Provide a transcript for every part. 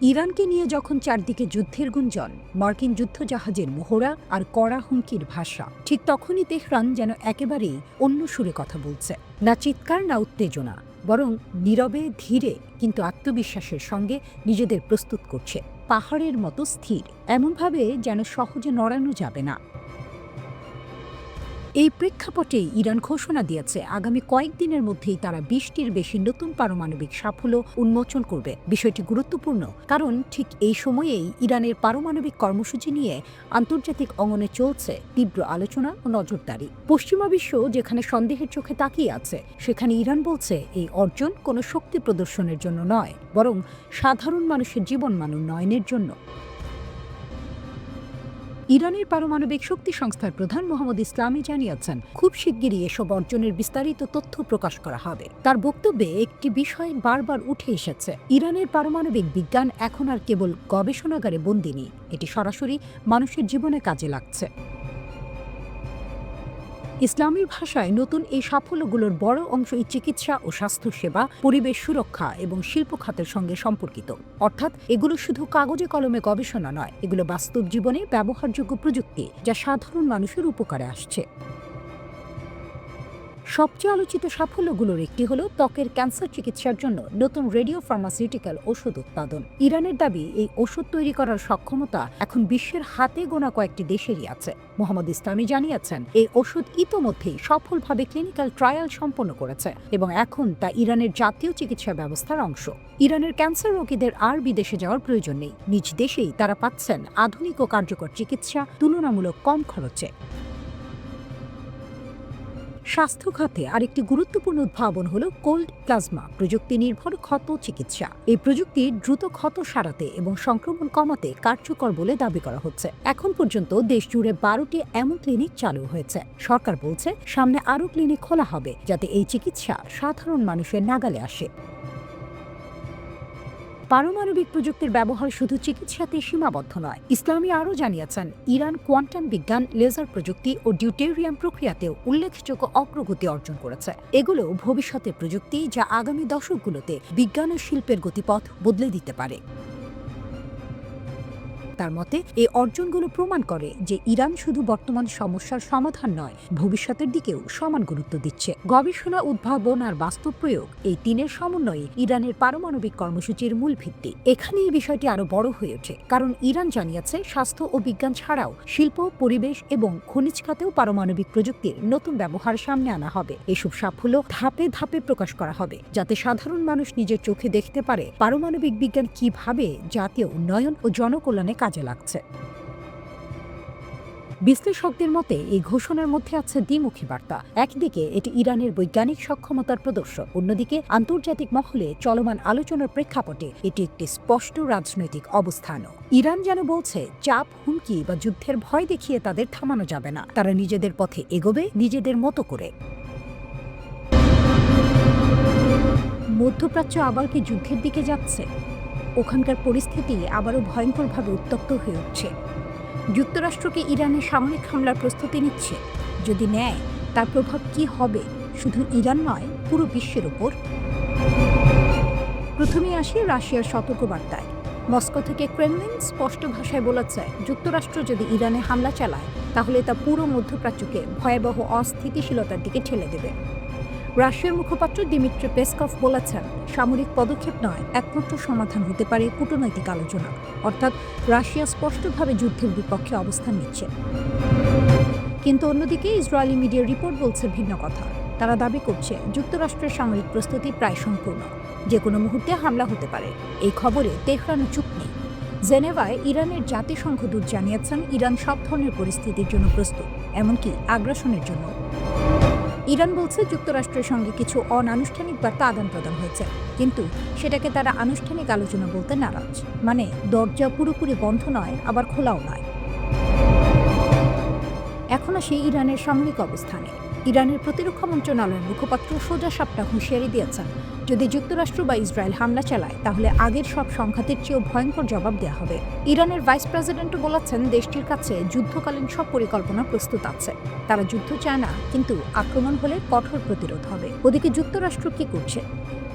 ইরানকে নিয়ে যখন চারদিকে যুদ্ধের গুঞ্জন, মার্কিন যুদ্ধজাহাজের মহড়া আর কড়া হুমকির ভাষা, ঠিক তখনই তেহরান যেন একেবারেই অন্য সুরে কথা বলছে। না চিৎকার, না উত্তেজনা, বরং নীরবে ধীরে কিন্তু আত্মবিশ্বাসের সঙ্গে নিজেদের প্রস্তুত করছে, পাহাড়ের মতো স্থির, এমনভাবে যেন সহজে নড়ানো যাবে না। এই প্রেক্ষাপটে ইরান ঘোষণা দিয়েছে আগামী কয়েকদিনের মধ্যেই তারা ২০টির বেশি নতুন পারমাণবিক সাফল্য উন্মোচন করবে। বিষয়টি গুরুত্বপূর্ণ কারণ ঠিক এই সময়েই ইরানের পারমাণবিক কর্মসূচি নিয়ে আন্তর্জাতিক অঙ্গনে চলছে তীব্র আলোচনা ও নজরদারি। পশ্চিমা বিশ্ব যেখানে সন্দেহের চোখে তাকিয়ে আছে, সেখানে ইরান বলছে এই অর্জন কোনো শক্তি প্রদর্শনের জন্য নয়, বরং সাধারণ মানুষের জীবনমান উন্নয়নের জন্য। ইরানের পারমাণবিক শক্তি সংস্থার প্রধান মোহাম্মদ ইসলামি জানিয়েছেন, খুব শিগগিরই এসব অর্জনের বিস্তারিত তথ্য প্রকাশ করা হবে। তার বক্তব্যে একটি বিষয় বারবার উঠে এসেছে, ইরানের পারমাণবিক বিজ্ঞান এখন আর কেবল গবেষণাগারে বন্দী নেই, এটি সরাসরি মানুষের জীবনে কাজে লাগছে। ইসলামীর ভাষায় নতুন এই সাফল্যগুলোর বড় অংশই চিকিৎসা ও স্বাস্থ্যসেবা, পরিবেশ সুরক্ষা এবং শিল্প খাতের সঙ্গে সম্পর্কিত। অর্থাৎ এগুলো শুধু কাগজে কলমে গবেষণা নয়, এগুলো বাস্তব জীবনে ব্যবহারযোগ্য প্রযুক্তি যা সাধারণ মানুষের উপকারে আসছে। সবচেয়ে আলোচিত সাফল্যগুলোর একটি হলো ত্বকের ক্যান্সার চিকিৎসার জন্য নতুন রেডিও ফার্মাসিউটিক্যাল ওষুধ উৎপাদন। ইরানের দাবি, এই ওষুধ তৈরি করার সক্ষমতা এখন বিশ্বের হাতে গোনা কয়েকটি দেশেরই আছে। মোহাম্মদ ইসলামি জানিয়েছেন, এই ওষুধ ইতোমধ্যেই সফলভাবে ক্লিনিক্যাল ট্রায়াল সম্পন্ন করেছে এবং এখন তা ইরানের জাতীয় চিকিৎসা ব্যবস্থার অংশ। ইরানের ক্যান্সার রোগীদের আর বিদেশে যাওয়ার প্রয়োজন নেই, নিজ দেশেই তারা পাচ্ছেন আধুনিক ও কার্যকর চিকিৎসা তুলনামূলক কম খরচে। স্বাস্থ্য খাতে আরেকটি গুরুত্বপূর্ণ উদ্ভাবন হল কোল্ড প্লাজমা প্রযুক্তি নির্ভর ক্ষত চিকিৎসা। এই প্রযুক্তি দ্রুত ক্ষত সারাতে এবং সংক্রমণ কমাতে কার্যকর বলে দাবি করা হচ্ছে। এখন পর্যন্ত দেশ জুড়ে 12টি এমন ক্লিনিক চালু হয়েছে। সরকার বলছে সামনে আরও ক্লিনিক খোলা হবে, যাতে এই চিকিৎসা সাধারণ মানুষের নাগালে আসে। পারমাণবিক প্রযুক্তির ব্যবহার শুধু চিকিৎসাতে সীমাবদ্ধ নয়। ইসলামি আরও জানিয়েছেন, ইরান কোয়ান্টাম বিজ্ঞান, লেজার প্রযুক্তি ও ডিউটেরিয়াম প্রক্রিয়াতেও উল্লেখযোগ্য অগ্রগতি অর্জন করেছে। এগুলো ভবিষ্যতের প্রযুক্তি যা আগামী দশকগুলোতে বিজ্ঞান ও শিল্পের গতিপথ বদলে দিতে পারে। তার মতে, এই অর্জনগুলো প্রমাণ করে যে ইরান শুধু বর্তমান সমস্যার সমাধান নয়, ভবিষ্যতের দিকেও সমান গুরুত্ব দিচ্ছে। গবেষণা, উদ্ভাবন আর বাস্তব প্রয়োগ, এই তিনের সমন্বয়ে ইরানের পারমাণবিক কর্মসূচির মূল ভিত্তি। এখানে এই বিষয়টি আরো বড় হয়ে ওঠে, কারণ ইরান জানিয়েছে স্বাস্থ্য ও বিজ্ঞান ছাড়াও শিল্প, পরিবেশ এবং খনিজ খাতেও পারমাণবিক প্রযুক্তির নতুন ব্যবহার সামনে আনা হবে। এসব সাফল্য ধাপে ধাপে প্রকাশ করা হবে, যাতে সাধারণ মানুষ নিজের চোখে দেখতে পারে পারমাণবিক বিজ্ঞান কিভাবে জাতীয় উন্নয়ন ও জনকল্যাণে কাজে লাগছে। বিশ্লেষকদের মতে এই ঘোষণার মধ্যে আছে দ্বিমুখী বার্তা। একদিকে এটি ইরানের বৈজ্ঞানিক সক্ষমতার প্রদর্শন, অন্যদিকে আন্তর্জাতিক মহলে চলমান আলোচনার প্রেক্ষাপটে এটি একটি স্পষ্ট রাজনৈতিক অবস্থানও। ইরান যেন বলছে, চাপ, হুমকি বা যুদ্ধের ভয় দেখিয়ে তাদের থামানো যাবে না। তারা নিজেদের পথে এগোবে, নিজেদের মতো করে। মধ্যপ্রাচ্য আবার কি যুদ্ধের দিকে যাচ্ছে? ওখানকার পরিস্থিতি আবারও ভয়ঙ্করভাবে উত্তপ্ত হয়ে উঠছে। যুক্তরাষ্ট্রকে ইরানের সামরিক হামলার প্রস্তুতি নিচ্ছে। যদি নেয়, তার প্রভাব কি হবে শুধু ইরান নয়, পুরো বিশ্বের ওপর? প্রথমে আসি রাশিয়ার সতর্কবার্তায়। মস্কো থেকে ক্রেমলিন স্পষ্ট ভাষায় বলেছে, যুক্তরাষ্ট্র যদি ইরানে হামলা চালায়, তাহলে তা পুরো মধ্যপ্রাচ্যকে ভয়াবহ অস্থিতিশীলতার দিকে ঠেলে দেবে। রাশিয়ার মুখপাত্র দিমিত্রি পেসকভ বলেছেন, সামরিক পদক্ষেপ নয়, একমাত্র সমাধান হতে পারে কূটনৈতিক আলোচনা। অর্থাৎ রাশিয়া স্পষ্টভাবে যুদ্ধের বিপক্ষে অবস্থান নিচ্ছে। কিন্তু অন্যদিকে ইসরায়েলি মিডিয়ার রিপোর্ট বলছে ভিন্ন কথা। তারা দাবি করছে যুক্তরাষ্ট্রের সামরিক প্রস্তুতি প্রায় সম্পূর্ণ, যে কোনো মুহূর্তে হামলা হতে পারে। এই খবরে তেহরানও চুপ নেই। জেনেভায় ইরানের জাতিসংঘ দূত জানিয়েছেন, ইরান সব ধরনের পরিস্থিতির জন্য প্রস্তুত, এমনকি আগ্রাসনের জন্য। ইরান বলছে যুক্তরাষ্ট্রের সঙ্গে কিছু অনানুষ্ঠানিক বার্তা আদান প্রদান হয়েছে, কিন্তু সেটাকে তারা আনুষ্ঠানিক আলোচনা বলতে নারাজ। মানে দরজা পুরোপুরি বন্ধ নয়, আবার খোলাও নয়। এখন আসে ইরানের সামরিক অবস্থানে। ইরানের প্রতিরক্ষা মন্ত্রণালয়ের মুখপাত্র সোজা সাপটা হুঁশিয়ারি দিয়েছেন, যদি যুক্তরাষ্ট্র বা ইসরায়েল হামলা চালায়, তাহলে আগের সব সংঘাতের চেয়েও ভয়ঙ্কর জবাব দেওয়া হবে। ইরানের ভাইস প্রেসিডেন্টও বলেছেন, দেশটির কাছে যুদ্ধকালীন সব পরিকল্পনা প্রস্তুত আছে। তারা যুদ্ধ চায় না, কিন্তু আক্রমণ হলে কঠোর প্রতিরোধ হবে। ওদিকে যুক্তরাষ্ট্র কি করছে?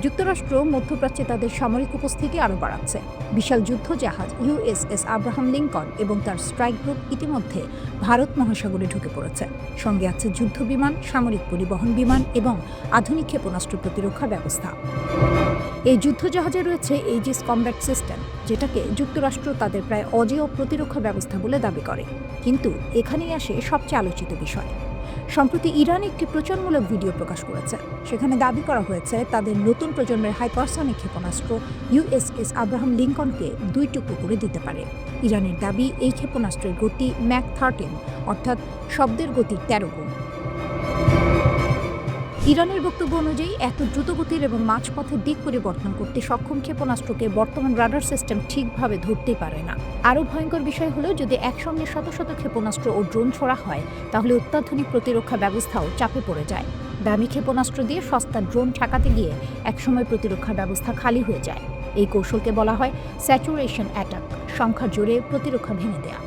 যুক্তরাষ্ট্র মধ্যপ্রাচ্যে তাদের সামরিক উপস্থিতি আরও বাড়াচ্ছে। বিশাল যুদ্ধ জাহাজ ইউএসএস আব্রাহাম লিঙ্কন এবং তার স্ট্রাইক গ্রুপ ইতিমধ্যে ভারত মহাসাগরে ঢুকে পড়েছে। সঙ্গে আছে যুদ্ধ বিমান, সামরিক পরিবহন বিমান এবং আধুনিক ক্ষেপণাস্ত্র প্রতিরক্ষা ব্যবস্থা। এই যুদ্ধজাহাজে রয়েছে এইজিস কমব্যাট সিস্টেম, যেটাকে যুক্তরাষ্ট্র তাদের প্রায় অজেয় প্রতিরক্ষা ব্যবস্থা বলে দাবি করে। কিন্তু এখানেই আসে সবচেয়ে আলোচিত বিষয়। সম্প্রতি ইরান একটি প্রচারমূলক ভিডিও প্রকাশ করেছে। সেখানে দাবি করা হয়েছে তাদের নতুন প্রজন্মের হাইপারসনিক ক্ষেপণাস্ত্র ইউএসএস আব্রাহাম লিঙ্কনকে 2 টুকরো করে দিতে পারে। ইরানের দাবি এই ক্ষেপণাস্ত্রের গতি ম্যাক 13, অর্থাৎ শব্দের গতির 13 গুণ। ইরানের বক্তব্য অনুযায়ী এত দ্রুতগতির এবং মাঝপথের দিক পরিবর্তন করতে সক্ষম ক্ষেপণাস্ত্রকে বর্তমান রাডার সিস্টেম ঠিকভাবে ধরতেই পারে না। আরও ভয়ঙ্কর বিষয় হলো, যদি একসঙ্গে শত শত ক্ষেপণাস্ত্র ও ড্রোন ছোড়া হয়, তাহলে অত্যাধুনিক প্রতিরক্ষা ব্যবস্থাও চাপে পড়ে যায়। দামি ক্ষেপণাস্ত্র দিয়ে সস্তা ড্রোন ঠেকাতে গিয়ে একসময় প্রতিরক্ষা ব্যবস্থা খালি হয়ে যায়। এই কৌশলকে বলা হয় স্যাচুরেশন অ্যাটাক, সংখ্যা জোরে প্রতিরক্ষা ভেঙে দেয়া।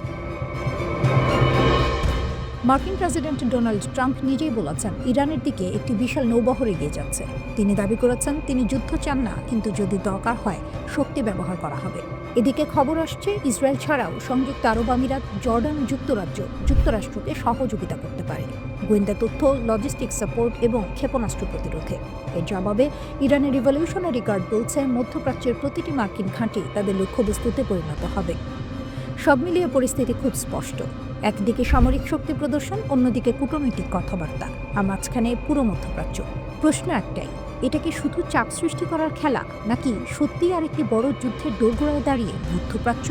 মার্কিন প্রেসিডেন্ট ডোনাল্ড ট্রাম্প নিজেই বলেছেন ইরানের দিকে একটি বিশাল নৌবহর এগিয়ে যাচ্ছে। তিনি দাবি করেছেন তিনি যুদ্ধ চান না, কিন্তু যদি দরকার হয় শক্তি ব্যবহার করা হবে। এদিকে খবর আসছে ইসরায়েল ছাড়াও সংযুক্ত আরব আমিরাত, জর্ডান, যুক্তরাজ্য যুক্তরাষ্ট্রকে সহযোগিতা করতে পারে গোয়েন্দা তথ্য, লজিস্টিক সাপোর্ট এবং ক্ষেপণাস্ত্র প্রতিরোধে। এর জবাবে ইরানের রিভলিউশনারি গার্ড বলছে মধ্যপ্রাচ্যের প্রতিটি মার্কিন ঘাঁটি তাদের লক্ষ্যবস্তুতে পরিণত হবে। সব মিলিয়ে পরিস্থিতি খুব স্পষ্ট। একদিকে সামরিক শক্তি প্রদর্শন, অন্যদিকে কূটনৈতিক কথাবার্তা, আর মাঝখানে পুরো মধ্যপ্রাচ্য। প্রশ্ন একটাই, এটা কি শুধু চাপ সৃষ্টি করার খেলা, নাকি সত্যি আর একটি বড় যুদ্ধের দোরগোড়ায় দাঁড়িয়ে মধ্যপ্রাচ্য?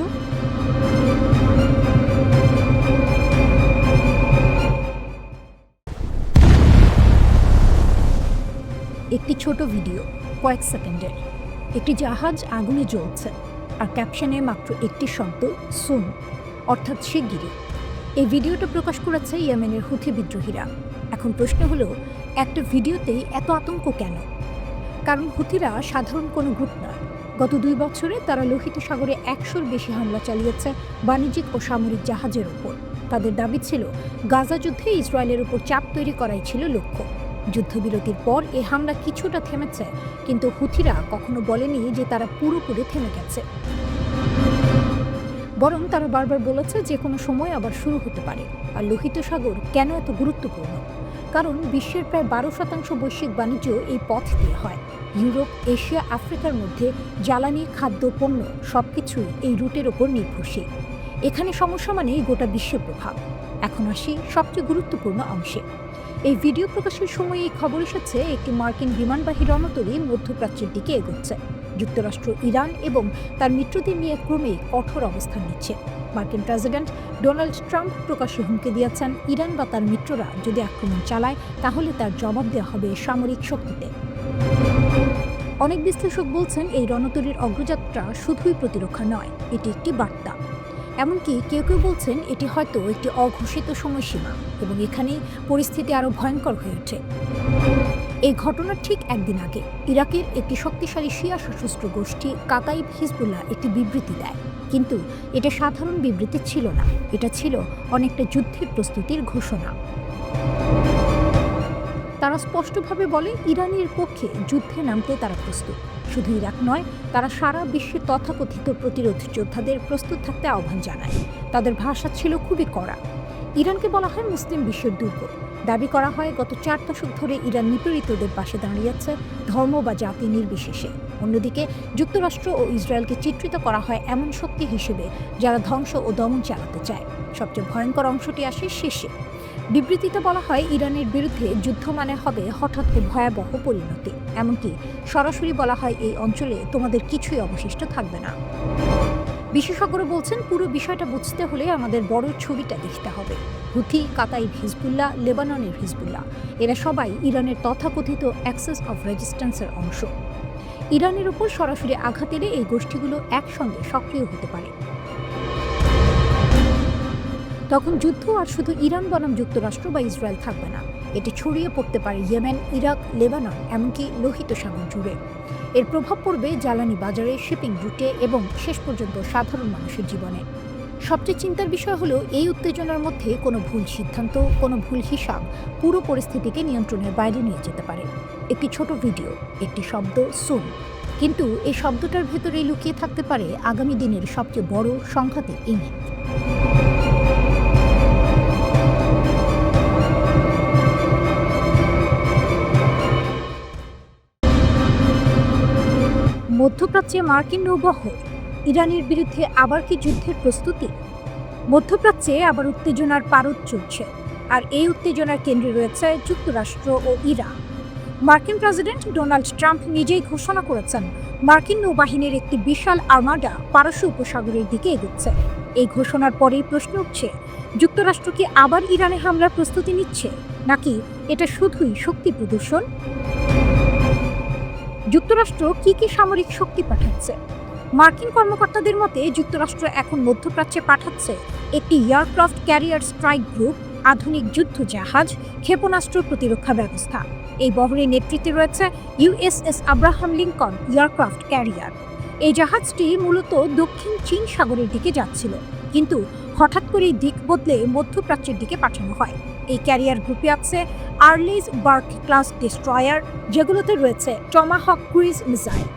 একটি ছোট ভিডিও, কয়েক সেকেন্ডের। একটি জাহাজ আগুনে জ্বলছে, আর ক্যাপশনে মাত্র একটি শব্দ, সুন, অর্থাৎ শিগগিরই। এই ভিডিওটা প্রকাশ করেছে ইয়েমেনের হুথি বিদ্রোহীরা। এখন প্রশ্ন হলো, একটা ভিডিওতেই এত আতঙ্ক কেন? কারণ হুথিরা সাধারণ কোনো গ্রুপ নয়। গত 2 বছরে তারা লোহিত সাগরে 100-র বেশি হামলা চালিয়েছে বাণিজ্যিক ও সামরিক জাহাজের ওপর। তাদের দাবি ছিল গাজা যুদ্ধে ইসরায়েলের উপর চাপ তৈরি করাই ছিল লক্ষ্য। যুদ্ধবিরতির পর এই হামলা কিছুটা থেমেছে, কিন্তু হুথিরা কখনো বলেনি যে তারা পুরোপুরি থেমে গেছে। বরং তারা বারবার বলেছে যে কোনো সময় আবার শুরু হতে পারে। আর লোহিত সাগর কেন এত গুরুত্বপূর্ণ? কারণ বিশ্বের প্রায় 12% বৈশ্বিক বাণিজ্য এই পথ দিয়ে হয়। ইউরোপ, এশিয়া, আফ্রিকার মধ্যে জ্বালানি, খাদ্য, পণ্য সবকিছুই এই রুটের ওপর নির্ভরশীল। এখানে সমস্যা মানেই গোটা বিশ্বের প্রভাব। এখন আসি সবচেয়ে গুরুত্বপূর্ণ অংশে। এই ভিডিও প্রকাশের সময় এই খবর এসেছে একটি মার্কিন বিমানবাহী রণতরী মধ্যপ্রাচ্যের দিকে এগোচ্ছে। যুক্তরাষ্ট্র, ইরান এবং তার মিত্রদের নিয়ে ক্রমেই কঠোর অবস্থান নিচ্ছে। মার্কিন প্রেসিডেন্ট ডোনাল্ড ট্রাম্প প্রকাশ্যে হুমকি দিয়েছেন ইরান বা তার মিত্ররা যদি আক্রমণ চালায়, তাহলে তার জবাব দেওয়া হবে সামরিক শক্তিতে। অনেক বিশ্লেষক বলছেন এই রণতরীর অগ্রযাত্রা শুধুই প্রতিরক্ষা নয়, এটি একটি বার্তা। এমনকি কেউ কেউ বলছেন এটি হয়তো একটি অঘোষিত সময়সীমা, এবং এখানেই পরিস্থিতি আরও ভয়ঙ্কর হয়ে ওঠে। এই ঘটনার ঠিক একদিন আগে ইরাকের একটি শক্তিশালী শিয়া সশস্ত্র গোষ্ঠী কাতাইব হিজবুল্লাহ একটি বিবৃতি দেয়। কিন্তু এটা সাধারণ বিবৃতি ছিল না, এটা ছিল অনেকটা যুদ্ধের প্রস্তুতির ঘোষণা। তারা স্পষ্টভাবে বলে ইরানের পক্ষে যুদ্ধে নামতে তারা প্রস্তুত। শুধু ইরাক নয়, তারা সারা বিশ্বের তথাকথিত প্রতিরোধ যোদ্ধাদের প্রস্তুত থাকতে আহ্বান জানায়। তাদের ভাষা ছিল খুবই কড়া। ইরানকে বলা হয় মুসলিম বিশ্বের দুর্গ। দাবি করা হয় গত 4 দশক ধরে ইরান নিপীড়িতদের পাশে দাঁড়িয়েছে, ধর্ম বা জাতি নির্বিশেষে। অন্যদিকে যুক্তরাষ্ট্র ও ইসরায়েলকে চিত্রিত করা হয় এমন শক্তি হিসেবে যারা ধ্বংস ও দমন চালাতে চায়। সবচেয়ে ভয়ঙ্কর অংশটি আসে শেষে। বিবৃতিতে বলা হয় ইরানের বিরুদ্ধে যুদ্ধ মানে হবে হঠাৎ ও ভয়াবহ পরিণতি। এমনকি সরাসরি বলা হয় এই অঞ্চলে তোমাদের কিছুই অবশিষ্ট থাকবে না। বিশেষজ্ঞরা বলছেন পুরো বিষয়টা বুঝতে হলে আমাদের বড় ছবিটা দেখতে হবে। হুথি, কাতাইব হিজবুল্লাহ, লেবাননের হিজবুল্লাহ, এরা সবাই ইরানের তথাকথিত অ্যাক্সেস অফ রেজিস্ট্যান্সের অংশ। ইরানের উপর সরাসরি আঘাত এলে এই গোষ্ঠীগুলো একসঙ্গে সক্রিয় হতে পারে। তখন যুদ্ধ আর শুধু ইরান বনাম যুক্তরাষ্ট্র বা ইসরায়েল থাকবে না, এটি ছড়িয়ে পড়তে পারে ইয়েমেন, ইরাক, লেবানন, এমনকি লোহিত সাগর জুড়ে। এর প্রভাব পড়বে জ্বালানি বাজারে, শিপিং রুটে এবং শেষ পর্যন্ত সাধারণ মানুষের জীবনে। সবচেয়ে চিন্তার বিষয় হলো এই উত্তেজনার মধ্যে কোনো ভুল সিদ্ধান্ত, কোনো ভুল হিসাব পুরো পরিস্থিতিকে নিয়ন্ত্রণের বাইরে নিয়ে যেতে পারে। একটি ছোট ভিডিও, একটি শব্দ সুন, কিন্তু এই শব্দটার ভেতরেই লুকিয়ে থাকতে পারে আগামী দিনের সবচেয়ে বড় সংঘাতের ইঙ্গিত। মধ্যপ্রাচ্যে মার্কিন নৌবহর, ইরানের বিরুদ্ধে আবার কি যুদ্ধের প্রস্তুতি? মধ্যপ্রাচ্যে আবার উত্তেজনার পারদ চলছে, আর এই উত্তেজনার কেন্দ্রে রয়েছে যুক্তরাষ্ট্র ও ইরান। মার্কিন প্রেসিডেন্ট ডোনাল্ড ট্রাম্প নিজেই ঘোষণা করেছেন মার্কিন নৌবাহিনীর একটি বিশাল আর্মাডা পারস্য উপসাগরের দিকে এগোচ্ছে। এই ঘোষণার পরেই প্রশ্ন উঠছে, যুক্তরাষ্ট্র কি আবার ইরানে হামলার প্রস্তুতি নিচ্ছে, নাকি এটা শুধুই শক্তি প্রদর্শন? যুক্তরাষ্ট্র কি সামরিক শক্তি পাঠাচ্ছে? মার্কিন কর্মকর্তাদের মতে যুক্তরাষ্ট্র এখন মধ্যপ্রাচ্যে পাঠাচ্ছে একটি এয়ারক্রাফট ক্যারিয়ার স্ট্রাইক গ্রুপ, আধুনিক যুদ্ধ জাহাজ, ক্ষেপণাস্ত্র প্রতিরক্ষা ব্যবস্থা। এই বহরের নেতৃত্বে রয়েছে USS Abraham Lincoln aircraft carrier. এই জাহাজটি মূলত দক্ষিণ চীন সাগরের দিকে যাচ্ছিল, কিন্তু হঠাৎ করেই দিক বদলে মধ্যপ্রাচ্যের দিকে পাঠানো হয়। এই ক্যারিয়ার গ্রুপে আছে আর্লেস বার্ক ক্লাস ডেস্ট্রয়ার, যেগুলোতে রয়েছে টমাহক ক্রুইজ মিসাইল,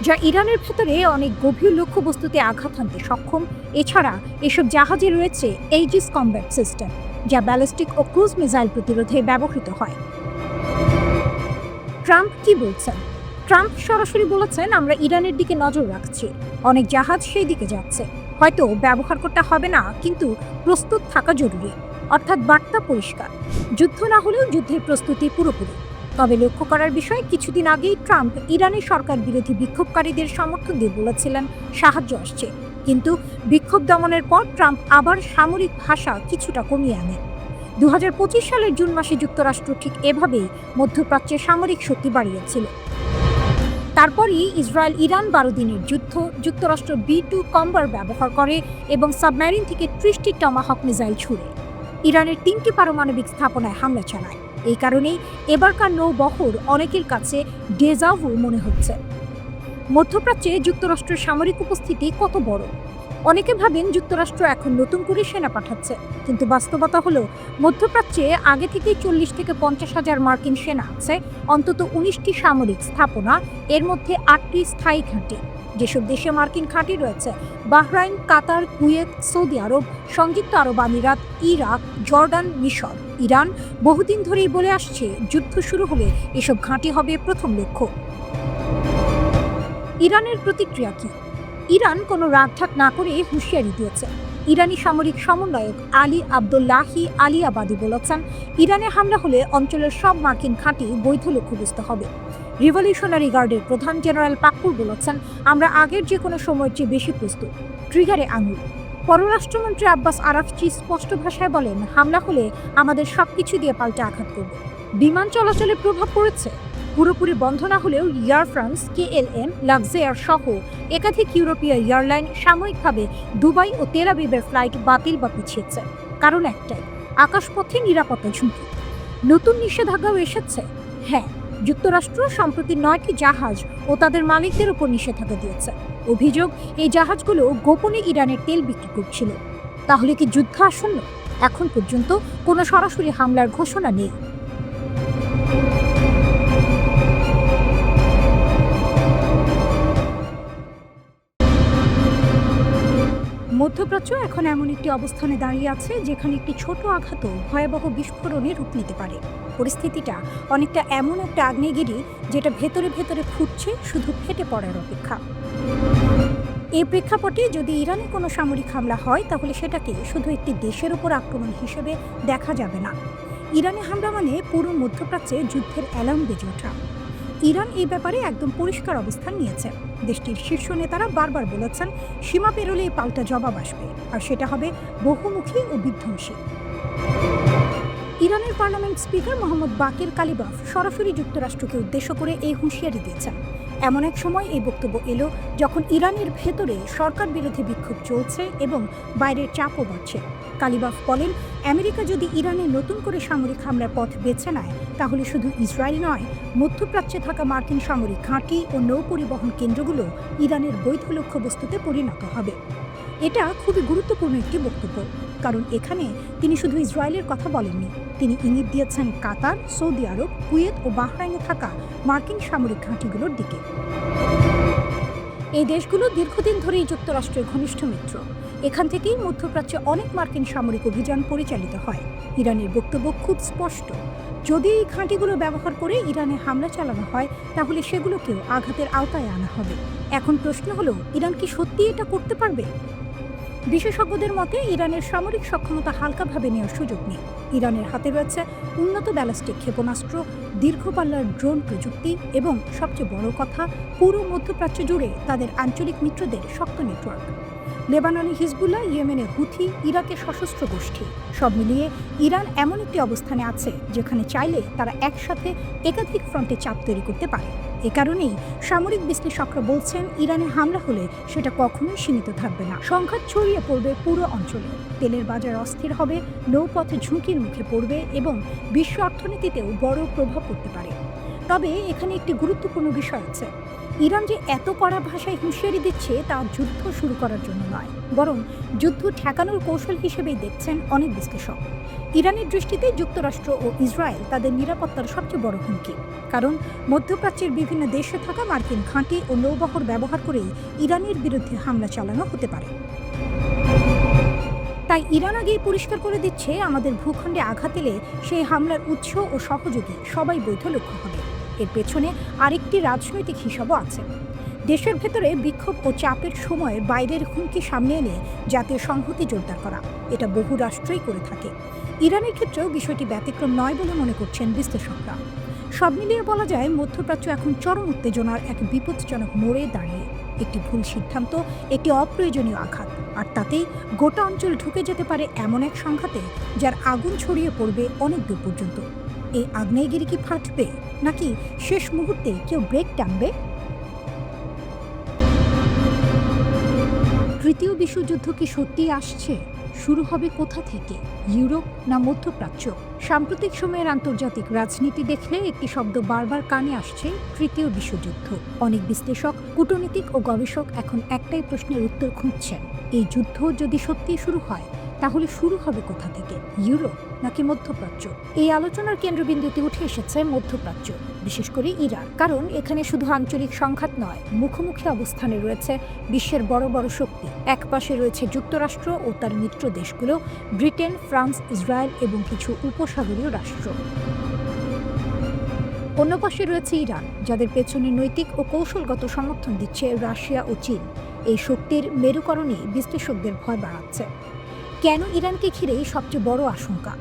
যা ইরানের ভেতরে অনেক গভীর লক্ষ্যবস্তুতে আঘাত হানতে সক্ষম। এছাড়া এসব জাহাজে রয়েছে এইজিস কমব্যাট সিস্টেম, যা ব্যালিস্টিক ও ক্রুজ মিসাইল প্রতিরোধে ব্যবহৃত হয়। ট্রাম্প কি বলছেন? ট্রাম্প সরাসরি বলেছেন, আমরা ইরানের দিকে নজর রাখছি, অনেক জাহাজ সেই দিকে যাচ্ছে, হয়তো ব্যবহার করতে হবে না, কিন্তু প্রস্তুত থাকা জরুরি। অর্থাৎ বার্তা পরিষ্কার, যুদ্ধ না হলেও যুদ্ধের প্রস্তুতি পুরোপুরি। তবে লক্ষ্য করার বিষয়, কিছুদিন আগেই ট্রাম্প ইরানের সরকার বিরোধী বিক্ষোভকারীদের সমর্থন দিয়ে বলেছিলেন সাহায্য আসছে, কিন্তু বিক্ষোভ দমনের পর ট্রাম্প আবার সামরিক ভাষা কিছুটা কমিয়ে আনেন। 2025 সালের জুন মাসে যুক্তরাষ্ট্র ঠিক এভাবেই মধ্যপ্রাচ্যে সামরিক শক্তি বাড়িয়েছিল। তারপরই ইসরায়েল ইরান 12 দিনের যুদ্ধ, যুক্তরাষ্ট্র B-2 কম্বার ব্যবহার করে এবং সাবমেরিন থেকে 30টি টমাহক মিসাইল ছুড়ে ইরানের 3টি পারমাণবিক স্থাপনায় হামলা চালায়। এই কারণেই এবারকার নৌবহর অনেকের কাছে ডেজাভু মনে হচ্ছে। মধ্যপ্রাচ্যে যুক্তরাষ্ট্রের সামরিক উপস্থিতি কত বড়? অনেকে ভাবেন যুক্তরাষ্ট্র এখন নতুন করে সেনা পাঠাচ্ছে, কিন্তু বাস্তবতা হলো মধ্যপ্রাচ্যে আগে থেকেই 40 থেকে 50 হাজার মার্কিন সেনা আছে, অন্তত 19টি সামরিক স্থাপনা, এর মধ্যে 8টি স্থায়ী ঘাঁটি। যেসব দেশে মার্কিন ঘাঁটি রয়েছে: বাহরাইন, কাতার, কুয়েত, সৌদি আরব, সংযুক্ত আরব আমিরাত, ইরাক, জর্ডান, মিশর। ইরান বহুদিন ধরেই বলে আসছে, যুদ্ধ শুরু হলে এসব ঘাঁটি হবে প্রথম লক্ষ্য। ইরানের প্রতিক্রিয়া কি? ইরান কোনো রাগঢাক না করে হুঁশিয়ারি দিয়েছে। ইরানি সামরিক সমন্বয়ক আলী আবদুল্লাহি আলিয়াবাদী বলেছেন, ইরানে হামলা হলে অঞ্চলের সব মার্কিন ঘাঁটি বৈধ লক্ষ্যবস্তু হবে। রিভলিউশনারি গার্ডের প্রধান জেনারেল পাকুর বলেছেন, আমরা আগের যে কোনো সময়ের চেয়ে বেশি প্রস্তুত। ট্রিগারে আঙুল। পররাষ্ট্রমন্ত্রী আব্বাস আরাকচি স্পষ্ট ভাষায় বলেন, হামলা হলে আমাদের সবকিছু দিয়ে পাল্টে আঘাত করব। বিমান চলাচলে প্রভাব পড়েছে, পুরোপুরি বন্ধ না হলেও এয়ার ফ্রান্স, KLM, লাক্সেয়ার সহ একাধিক ইউরোপীয় এয়ারলাইন সাময়িকভাবে দুবাই ও তেল আবিবের ফ্লাইট বাতিল বা পিছিয়েছে। কারণ একটাই, আকাশপথে নিরাপত্তা ঝুঁকি। নতুন নিষেধাজ্ঞাও এসেছে। হ্যাঁ, যুক্তরাষ্ট্র সম্প্রতি 9টি জাহাজ ও তাদের মালিকদের উপর নিষেধাজ্ঞা দিয়েছে। অভিযোগ, এই জাহাজগুলো গোপনে ইরানের তেল বিক্রি করছিল। তাহলে কি যুদ্ধ আসন্ন? এখন পর্যন্ত কোনো সরাসরি হামলার ঘোষণা নেই। মধ্যপ্রাচ্য এখন এমন একটি অবস্থানে দাঁড়িয়ে আছে, যেখানে একটি ছোট আঘাতও ভয়াবহ বিস্ফোরণে রূপ নিতে পারে। পরিস্থিতিটা অনেকটা এমন একটা আগ্নেয়গিরি, যেটা ভেতরে ভেতরে ফুটছে, শুধু ফেটে পড়ার অপেক্ষা। এই প্রেক্ষাপটে যদি ইরানে কোনো সামরিক হামলা হয়, তাহলে সেটাকে শুধু একটি দেশের উপর আক্রমণ হিসেবে দেখা যাবে না। ইরানে হামলা মানে পুরো মধ্যপ্রাচ্যে যুদ্ধের অ্যালার্ম বেজে ওঠা। ইরান এই ব্যাপারে একদম পরিষ্কার অবস্থান নিয়েছে। দেশটির শীর্ষ নেতারা বারবার বলেছেন, সীমা পেরোলে পাল্টা জবাব আসবে, আর সেটা হবে বহুমুখী ও বিধ্বংসী। ইরানের পার্লামেন্ট স্পিকার মোহাম্মদ বাকির কালিবাফ সরাসরি যুক্তরাষ্ট্রকে উদ্দেশ্য করে এই হুঁশিয়ারি দিয়েছেন। এমন এক সময় এই বক্তব্য এলো যখন ইরানের ভেতরে সরকার বিরোধী বিক্ষোভ চলছে এবং বাইরের চাপও বাড়ছে। কালিবাফ বলেন, আমেরিকা যদি ইরানে নতুন করে সামরিক হামলার পথ বেছে নেয়, তাহলে শুধু ইসরায়েল নয়, মধ্যপ্রাচ্যে থাকা মার্কিন সামরিক ঘাঁটি ও নৌ পরিবহন কেন্দ্রগুলো ইরানের বৈধ লক্ষ্যবস্তুতে পরিণত হবে। এটা খুবই গুরুত্বপূর্ণ একটি বক্তব্য, কারণ এখানে তিনি শুধু ইসরায়েলের কথা বলেননি, তিনি ইঙ্গিত দিয়েছেন কাতার, সৌদি আরব, কুয়েত ও বাহরাইনে থাকা মার্কিন সামরিক ঘাঁটিগুলোর দিকে। এই দেশগুলো দীর্ঘদিন ধরেই যুক্তরাষ্ট্রের ঘনিষ্ঠ মিত্র। এখান থেকেই মধ্যপ্রাচ্যে অনেক মার্কিন সামরিক অভিযান পরিচালিত হয়। ইরানের বক্তব্য খুব স্পষ্ট, যদি এই ঘাঁটিগুলো ব্যবহার করে ইরানে হামলা চালানো হয় তাহলে সেগুলোকেও আঘাতের আওতায় আনা হবে। এখন প্রশ্ন হলো, ইরান কি সত্যি এটা করতে পারবে? বিশেষজ্ঞদের মতে ইরানের সামরিক সক্ষমতা হালকাভাবে নেওয়ার সুযোগ নেই। ইরানের হাতে রয়েছে উন্নত ব্যালিস্টিক ক্ষেপণাস্ত্র, দীর্ঘপাল্লার ড্রোন প্রযুক্তি এবং সবচেয়ে বড় কথা, পুরো মধ্যপ্রাচ্য জুড়ে তাদের আঞ্চলিক মিত্রদের শক্ত নেটওয়ার্ক। লেবাননে হিজবুল্লাহ, ইয়েমেনে হুথি, ইরাকে সশস্ত্র গোষ্ঠী, সব মিলিয়ে ইরান এমন একটি অবস্থানে আছে যেখানে চাইলে তারা একসাথে একাধিক ফ্রন্টে চাপ তৈরি করতে পারে। এ কারণেই সামরিক বিশ্লেষকরা বলছেন, ইরানে হামলা হলে সেটা কখনোই সীমিত থাকবে না, সংঘাত ছড়িয়ে পড়বে পুরো অঞ্চলে। তেলের বাজার অস্থির হবে, নৌপথে ঝুঁকির মুখে পড়বে এবং বিশ্ব অর্থনীতিতেও বড় প্রভাব পড়তে পারে। তবে এখানে একটি গুরুত্বপূর্ণ বিষয় আছে, ইরান যে এত কড়া ভাষায় হুঁশিয়ারি দিচ্ছে তা যুদ্ধ শুরু করার জন্য নয়, বরং যুদ্ধ ঠেকানোর কৌশল হিসেবেই দেখছেন অনেক বিশ্লেষক। ইরানের দৃষ্টিতে যুক্তরাষ্ট্র ও ইসরায়েল তাদের নিরাপত্তার সবচেয়ে বড় হুমকি, কারণ মধ্যপ্রাচ্যের বিভিন্ন দেশে থাকা মার্কিন ঘাঁটি ও নৌবহর ব্যবহার করেই ইরানের বিরুদ্ধে হামলা চালানো হতে পারে। তাই ইরান আগেই পরিষ্কার করে দিচ্ছে, আমাদের ভূখণ্ডে আঘাত এলে সেই হামলার উৎস ও সহযোগী সবাই বৈধ লক্ষ্য হবে। এর পেছনে আরেকটি রাজনৈতিক হিসাবও আছে। দেশের ভেতরে বিক্ষোভ ও চাপের সময় বাইরের হুমকি সামনে এনে জাতীয় সংহতি জোরদার করা, এটা বহু রাষ্ট্রই করে থাকে। ইরানের ক্ষেত্রেও বিষয়টি ব্যতিক্রম নয় বলে মনে করছেন বিশ্লেষকরা। সব মিলিয়ে বলা যায়, মধ্যপ্রাচ্য এখন চরম উত্তেজনার এক বিপজ্জনক মোড়ে দাঁড়িয়ে। একটি ভুল সিদ্ধান্ত, একটি অপ্রয়োজনীয় আঘাত, আর তাতেই গোটা অঞ্চল ঢুকে যেতে পারে এমন এক সংঘাতে যার আগুন ছড়িয়ে পড়বে অনেক দূর পর্যন্ত। এই আগ্নেয়গিরি কি ফাটবে, নাকি শেষ মুহূর্তে কেউ ব্রেক টানবে? তৃতীয় বিশ্বযুদ্ধ কি সত্যিই আসছে? শুরু হবে কোথা থেকে, ইউরোপ না মধ্যপ্রাচ্য? সাম্প্রতিক সময়ের আন্তর্জাতিক রাজনীতি দেখলে একটি শব্দ বারবার কানে আসছে, তৃতীয় বিশ্বযুদ্ধ। অনেক বিশ্লেষক, কূটনীতিক ও গবেষক এখন একটাই প্রশ্নের উত্তর খুঁজছেন, এই যুদ্ধ যদি সত্যিই শুরু হয় তাহলে শুরু হবে কোথা থেকে, ইউরোপ নাকি মধ্যপ্রাচ্য? এই আলোচনার কেন্দ্রবিন্দুতে উঠে এসেছে মধ্যপ্রাচ্য, বিশেষ করে ইরান। কারণ এখানে শুধু আঞ্চলিক সংঘাত নয়, মুখোমুখি অবস্থানে রয়েছে বিশ্বের বড় বড় শক্তি। এক পাশে রয়েছে যুক্তরাষ্ট্র ও তার মিত্র দেশগুলো, ব্রিটেন, ফ্রান্স, ইসরায়েল এবং কিছু উপসাগরীয় রাষ্ট্র। অন্য পাশে রয়েছে ইরান, যাদের পেছনে নৈতিক ও কৌশলগত সমর্থন দিচ্ছে রাশিয়া ও চীন। এই শক্তির মেরুকরণে বিশ্লেষকদের ভয় বাড়াচ্ছে। কেন ইরানকে ঘিরেই সবচেয়ে বড় আশঙ্কা?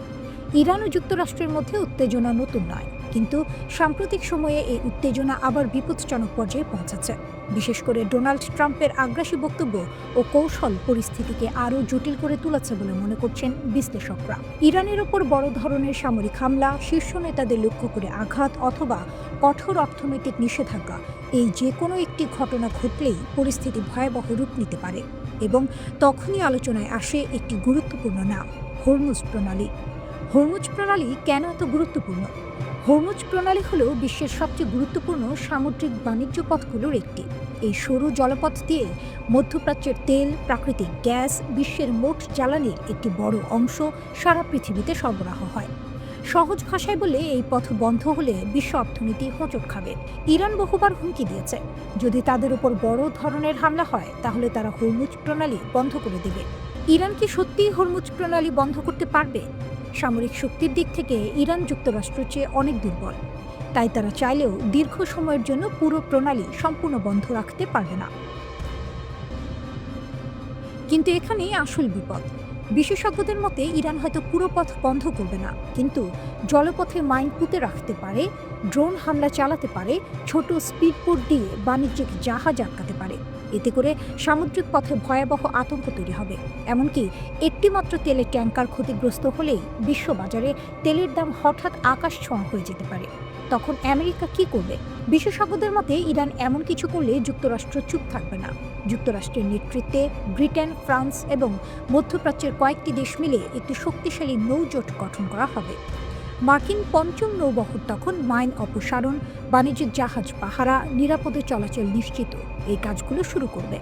ইরান ও যুক্তরাষ্ট্রের মধ্যে উত্তেজনা নতুন নয়, কিন্তু সাম্প্রতিক সময়ে এই উত্তেজনা আবার বিপজ্জনক পর্যায়ে পৌঁছেছে। বিশেষ করে ডোনাল্ড ট্রাম্পের আগ্রাসী বক্তব্য ও কৌশল পরিস্থিতিকে আরও জটিল করে তুলেছে বলে মনে করছেন বিশ্লেষকরা। ইরানের ওপর বড় ধরনের সামরিক হামলা, শীর্ষ নেতাদের লক্ষ্য করে আঘাত অথবা কঠোর অর্থনৈতিক নিষেধাজ্ঞা, এই যে কোনো একটি ঘটনা ঘটলেই পরিস্থিতি ভয়াবহ রূপ নিতে পারে। এবং তখনই আলোচনায় আসে একটি গুরুত্বপূর্ণ নাম, হরমুজ প্রণালী। হরমুজ প্রণালী কেন এত গুরুত্বপূর্ণ? হরমুজ প্রণালী হল বিশ্বের সবচেয়ে গুরুত্বপূর্ণ সামুদ্রিক বাণিজ্য পথগুলোর একটি। এই সরু জলপথ দিয়ে মধ্যপ্রাচ্যের তেল, প্রাকৃতিক গ্যাস, বিশ্বের মোট জ্বালানির একটি বড় অংশ সারা পৃথিবীতে সরবরাহ হয়। সহজ ভাষায় বলে, এই পথ বন্ধ হলে বিশ্ব অর্থনীতি হোঁচট খাবে। ইরান বহুবার হুমকি দিয়েছে, যদি তাদের উপর বড় ধরনের হামলা হয় তাহলে তারা হরমুজ প্রণালী বন্ধ করে দেবে। ইরান কি সত্যিই হরমুজ প্রণালী বন্ধ করতে পারবে? সামরিক শক্তির দিক থেকে ইরান যুক্তরাষ্ট্রের চেয়ে অনেক দুর্বল, তাই তারা চাইলেও দীর্ঘ সময়ের জন্য পুরো প্রণালী সম্পূর্ণ বন্ধ রাখতে পারবে না। কিন্তু এখানেই আসল বিপদ। বিশেষজ্ঞদের মতে ইরান হয়তো পুরো পথ বন্ধ করবে না, কিন্তু জলপথে মাইন পুঁতে রাখতে পারে, ড্রোন হামলা চালাতে পারে, ছোট স্পিডবোট দিয়ে বাণিজ্যিক জাহাজ আটকাতে পারে। এতে করে সামুদ্রিক পথে ভয়াবহ আতঙ্ক তৈরি হবে। এমনকি একটিমাত্র তেলের ট্যাঙ্কার ক্ষতিগ্রস্ত হলেই বিশ্ববাজারে তেলের দাম হঠাৎ আকাশ ছোঁয়া হয়ে যেতে পারে। তখন আমেরিকা কি করবে? বিশেষজ্ঞদের মতে ইরান এমন কিছু করলে যুক্তরাষ্ট্র চুপ থাকবে না। যুক্তরাষ্ট্রের নেতৃত্বে ব্রিটেন, ফ্রান্স এবং মধ্যপ্রাচ্যের কয়েকটি দেশ মিলে একটি শক্তিশালী নৌজোট গঠন করা হবে। মার্কিন পঞ্চম নৌবহর তখন মাইন অপসারণ, বাণিজ্যিক জাহাজ পাহারা, নিরাপদে চলাচল নিশ্চিত, এই কাজগুলো শুরু করবে।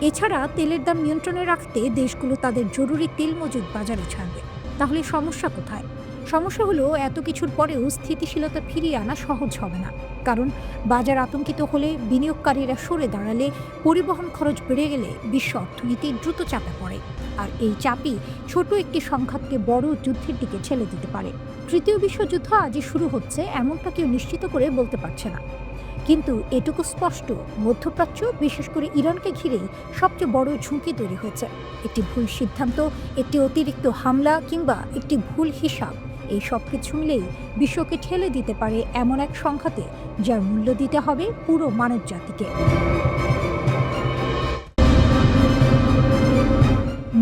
এছাড়া তেলের দাম নিয়ন্ত্রণে রাখতে দেশগুলো তাদের জরুরি তেল মজুদ বাজারে ছাড়বে। তাহলে সমস্যা কোথায়? সমস্যা হলো এত কিছুর পরেও স্থিতিশীলতা ফিরিয়ে আনা সহজ হবে না। কারণ বাজার আতঙ্কিত হলে, বিনিয়োগকারীরা সরে দাঁড়ালে, পরিবহন খরচ বেড়ে গেলে বিশ্ব অর্থনীতি দ্রুত চাপে পড়ে। আর এই চাপই ছোট একটি সংঘাতকে বড় যুদ্ধের দিকে ঠেলে দিতে পারে। তৃতীয় বিশ্বযুদ্ধ আজই শুরু হচ্ছে এমনটা কেউ নিশ্চিত করে বলতে পারছে না। কিন্তু এটুকু স্পষ্ট, মধ্যপ্রাচ্য, বিশেষ করে ইরানকে ঘিরেই সবচেয়ে বড় ঝুঁকি তৈরি হয়েছে। একটি ভুল সিদ্ধান্ত, একটি অতিরিক্ত হামলা কিংবা একটি ভুল হিসাব, এই সব কিছু মিলেই বিশ্বকে ঠেলে দিতে পারে এমন এক সংঘাতে যার মূল্য দিতে হবে পুরো মানব জাতিকে।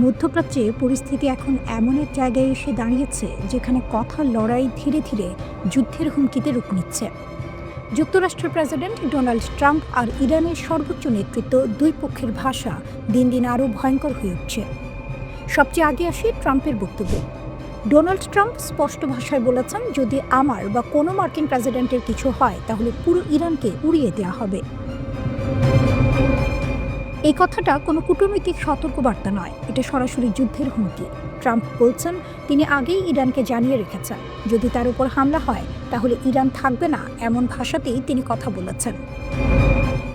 মধ্যপ্রাচ্যে পরিস্থিতি এখন এমন এক জায়গায় এসে দাঁড়িয়েছে যেখানে কথার লড়াই ধীরে ধীরে যুদ্ধের হুমকিতে রূপ নিচ্ছে। যুক্তরাষ্ট্রের প্রেসিডেন্ট ডোনাল্ড ট্রাম্প আর ইরানের সর্বোচ্চ নেতৃত্ব, দুই পক্ষের ভাষা দিন দিন আরও ভয়ঙ্কর হয়ে উঠছে। সবচেয়ে আগে আসি ট্রাম্পের বক্তব্য। ডোনাল্ড ট্রাম্প স্পষ্ট ভাষায় বলেছেন, যদি আমার বা কোনো মার্কিন প্রেসিডেন্টের কিছু হয় তাহলে পুরো ইরানকে উড়িয়ে দেওয়া হবে। এই কথাটা কোনো কূটনৈতিক সতর্কবার্তা নয়, এটা সরাসরি যুদ্ধের হুমকি। ট্রাম্প বলছেন তিনি আগেই ইরানকে জানিয়ে রেখেছেন যদি তার উপর হামলা হয় তাহলে ইরান থাকবে না, এমন ভাষাতেই তিনি কথা বলেছেন।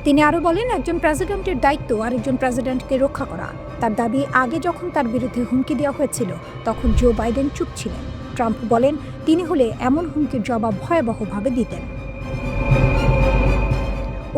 তিনি আরও বলেন, একজন প্রেসিডেন্টের দায়িত্ব আরেকজন প্রেসিডেন্টকে রক্ষা করা। তার দাবি, আগে যখন তার বিরুদ্ধে হুমকি দেওয়া হয়েছিল তখন জো বাইডেন চুপ ছিলেন। ট্রাম্প বলেন তিনি হলে এমন হুমকির জবাব ভয়াবহভাবে দিতেন।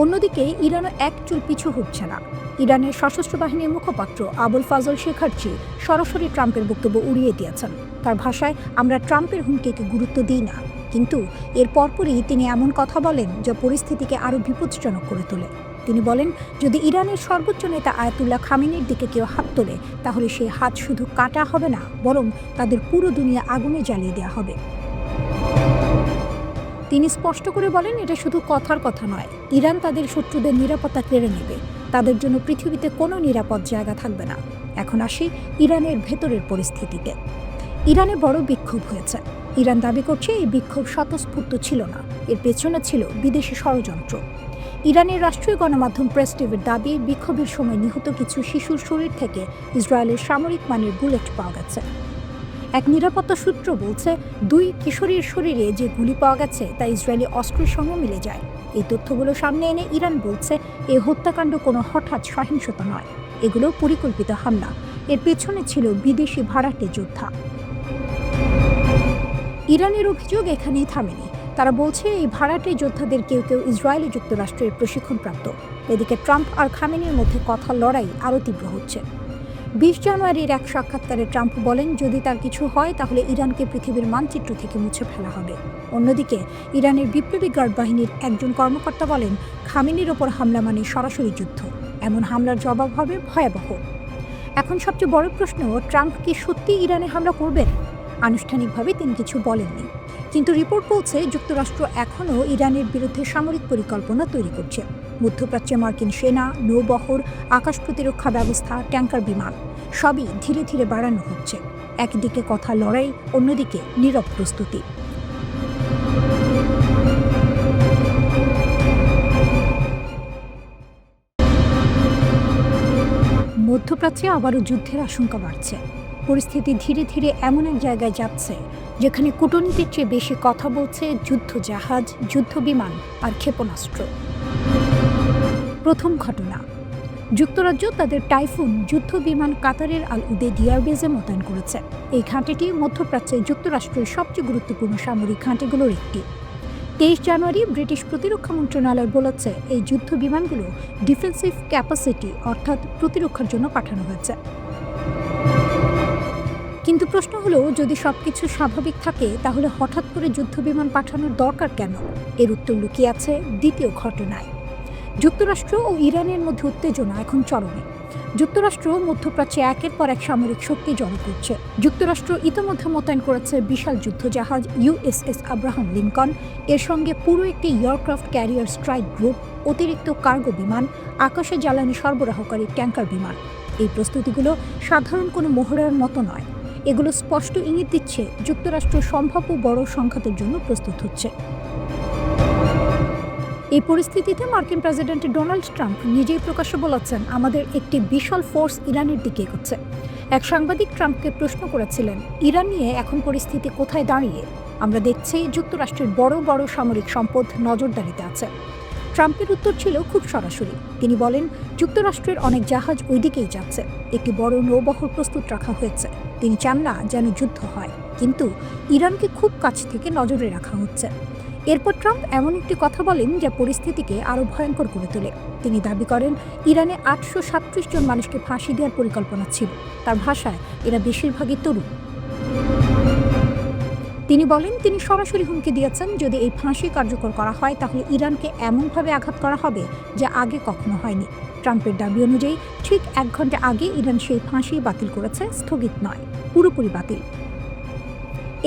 অন্যদিকে ইরানও এক চুল পিছু হচ্ছে না। ইরানের সশস্ত্র বাহিনীর মুখপাত্র আবুল ফাজল শেখার্চি সরাসরি ট্রাম্পের বক্তব্য উড়িয়ে দিয়েছেন। তার ভাষায়, আমরা ট্রাম্পের হুমকিকে গুরুত্ব দিই না। কিন্তু এর পরপরই তিনি এমন কথা বলেন যা পরিস্থিতিকে আরও বিপজ্জনক করে তোলে। তিনি বলেন, যদি ইরানের সর্বোচ্চ নেতা আয়াতুল্লাহ খামেনির দিকে কেউ হাত তোলে তাহলে সেই হাত শুধু কাটা হবে না, বরং তাদের পুরো দুনিয়া আগুনে জ্বালিয়ে দেওয়া হবে। তিনি স্পষ্ট করে বলেন, এটা শুধু কথার কথা নয়, ইরান তাদের শত্রুদের নিরাপত্তা কেড়ে নেবে। তাদের জন্য পৃথিবীতে কোনো নিরাপদ জায়গা থাকবে না। এখন আসি ইরানের ভেতরের পরিস্থিতিতে। ইরানে বড় বিক্ষোভ হয়েছে। ইরান দাবি করছে এই বিক্ষোভ স্বতঃস্ফূর্ত ছিল না, এর পেছনে ছিল বিদেশি ষড়যন্ত্র। ইরানের রাষ্ট্রীয় গণমাধ্যম প্রেস টিভির দাবি, বিক্ষোভের সময় নিহত কিছু শিশুর শরীর থেকে ইসরায়েলের সামরিক মানের বুলেট পাওয়া গেছে। এক নিরাপত্তা সূত্র বলছে, 2 কিশোরীর শরীরে যে গুলি পাওয়া গেছে তা ইসরায়েলি অস্ত্রের সঙ্গে মিলে যায়। এই তথ্যগুলো সামনে এনে ইরান বলছে এই হত্যাকাণ্ড কোনো হঠাৎ সহিংসতা নয়, এগুলো পরিকল্পিত হামলা। এর পেছনে ছিল বিদেশি ভাড়াটে যোদ্ধা। ইরানের অভিযোগ এখানেই থামেনি। তারা বলছে এই ভাড়াটে যোদ্ধাদের কেউ কেউ ইসরায়েলি যুক্তরাষ্ট্রের প্রশিক্ষণপ্রাপ্ত। এদিকে ট্রাম্প আর খামেনির মধ্যে কথার লড়াই আরও তীব্র হচ্ছে। 20 জানুয়ারির এক সাক্ষাৎকারে ট্রাম্প বলেন, যদি তার কিছু হয় তাহলে ইরানকে পৃথিবীর মানচিত্র থেকে মুছে ফেলা হবে। অন্যদিকে ইরানের বিপ্লবী গার্ড বাহিনীর একজন কর্মকর্তা বলেন, খামেনির ওপর হামলা মানে সরাসরি যুদ্ধ, এমন হামলার জবাব হবে ভয়াবহ। এখন সবচেয়ে বড় প্রশ্ন, ট্রাম্প কি সত্যি ইরানে হামলা করবেন? আনুষ্ঠানিকভাবে তিনি কিছু বলেননি, কিন্তু রিপোর্ট বলছে যুক্তরাষ্ট্র এখনও ইরানের বিরুদ্ধে সামরিক পরিকল্পনা তৈরি করছে। মধ্যপ্রাচ্যে মার্কিন সেনা, নৌবহর, আকাশ প্রতিরক্ষা ব্যবস্থা, ট্যাঙ্কার বিমান সবই ধীরে ধীরে বাড়ানো হচ্ছে। একদিকে কথা লড়াই, অন্যদিকে নীরব প্রস্তুতি। মধ্যপ্রাচ্যে আবারও যুদ্ধের আশঙ্কা বাড়ছে। পরিস্থিতি ধীরে ধীরে এমন এক জায়গায় যাচ্ছে যেখানে কূটনীতির চেয়ে বেশি কথা বলছে যুদ্ধ জাহাজ, যুদ্ধ বিমান আর ক্ষেপণাস্ত্র। প্রথম ঘটনা, যুক্তরাজ্য তাদের টাইফুন যুদ্ধ বিমান কাতারের আল উদেদ এয়ারবেজে মোতায়েন করেছে। এই ঘাঁটিটি মধ্যপ্রাচ্যে যুক্তরাষ্ট্রের সবচেয়ে গুরুত্বপূর্ণ সামরিক ঘাঁটিগুলোর একটি। 23 জানুয়ারি ব্রিটিশ প্রতিরক্ষা মন্ত্রণালয় বলেছে এই যুদ্ধ বিমানগুলো ডিফেন্সিভ ক্যাপাসিটি অর্থাৎ প্রতিরক্ষার জন্য পাঠানো হয়েছে। কিন্তু প্রশ্ন হলো, যদি সবকিছু স্বাভাবিক থাকে তাহলে হঠাৎ করে যুদ্ধ বিমান পাঠানোর দরকার কেন? এর উত্তর লুকিয়ে আছে দ্বিতীয় ঘটনায়। যুক্তরাষ্ট্র ও ইরানের মধ্যে উত্তেজনা এখন চরমে। যুক্তরাষ্ট্র মধ্যপ্রাচ্যে একের পর এক সামরিক শক্তি জড়ো করছে। যুক্তরাষ্ট্র ইতিমধ্যে মোতায়েন করেছে বিশাল যুদ্ধজাহাজ ইউএসএস আব্রাহাম লিঙ্কন, এর সঙ্গে পুরো একটি এয়ারক্রাফট ক্যারিয়ার স্ট্রাইক গ্রুপ, অতিরিক্ত কার্গো বিমান, আকাশে জ্বালানি সরবরাহকারী ট্যাঙ্কার বিমান। এই প্রস্তুতিগুলো সাধারণ কোনো মহড়ার মতো নয়, এগুলো স্পষ্ট ইঙ্গিত দিচ্ছে যুক্তরাষ্ট্র সম্ভাব্য বড় সংঘাতের জন্য প্রস্তুত হচ্ছে। এই পরিস্থিতিতে মার্কিন প্রেসিডেন্ট ডোনাল্ড ট্রাম্প নিজেই প্রকাশ্যে বলেছেন, আমাদের একটি বিশাল ফোর্স ইরানের দিকে এগোচ্ছে। এক সাংবাদিক ট্রাম্পকে প্রশ্ন করেছিলেন, ইরান নিয়ে এখন পরিস্থিতি কোথায় দাঁড়িয়ে? আমরা দেখছি যুক্তরাষ্ট্রের বড় বড় সামরিক সম্পদ নজরদারিতে আছে। ট্রাম্পের উত্তর ছিল খুব সরাসরি। তিনি বলেন, যুক্তরাষ্ট্রের অনেক জাহাজ ওই দিকেই যাচ্ছে, একটি বড় নৌবহর প্রস্তুত রাখা হয়েছে। তিনি চান না যেন যুদ্ধ হয়, কিন্তু ইরানকে খুব কাছ থেকে নজরে রাখা হচ্ছে। এরপর ট্রাম্প এমন একটি কথা বলেন যা পরিস্থিতিকে আরও ভয়ঙ্কর করে তোলে। তিনি দাবি করেন, ইরানে 837 জন মানুষকে ফাঁসি দেওয়ার পরিকল্পনা ছিল। তার ভাষায়, এরা বেশিরভাগই তরুণ। তিনি বলেন, তিনি সরাসরি হুমকি দিয়েছেন, যদি এই ফাঁসি কার্যকর করা হয় তাহলে ইরানকে এমনভাবে আঘাত করা হবে যা আগে কখনো হয়নি। ট্রাম্পের দাবি অনুযায়ী ঠিক 1 ঘন্টা আগে ইরান সেই ফাঁসি বাতিল করেছে, স্থগিত নয়, পুরোপুরি বাতিল।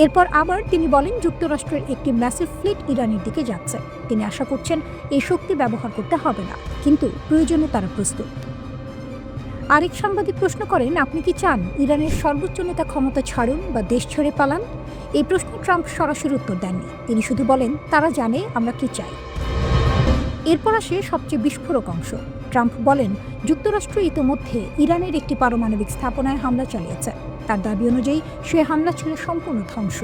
এরপর আবার তিনি বলেন, যুক্তরাষ্ট্রের একটি ম্যাসিভ ফ্লিট ইরানের দিকে যাচ্ছে। তিনি আশা করছেন এই শক্তি ব্যবহার করতে হবে না, কিন্তু প্রয়োজনে তারা প্রস্তুত। আরেক সাংবাদিক প্রশ্ন করেন, আপনি কি চান ইরানের সর্বোচ্চ নেতা ক্ষমতা ছাড়ুন বা দেশ ছেড়ে পালান? এই প্রশ্নে ট্রাম্প সরাসরি উত্তর দেননি। তিনি শুধু বলেন, তারা জানে আমরা কি চাই। এরপর আসে সবচেয়ে বিস্ফোরক অংশ। ট্রাম্প বলেন, যুক্তরাষ্ট্র ইতোমধ্যে ইরানের একটি পারমাণবিক স্থাপনায় হামলা চালিয়েছে। তার দাবি অনুযায়ী সে হামলা ছিল সম্পূর্ণ ধ্বংস।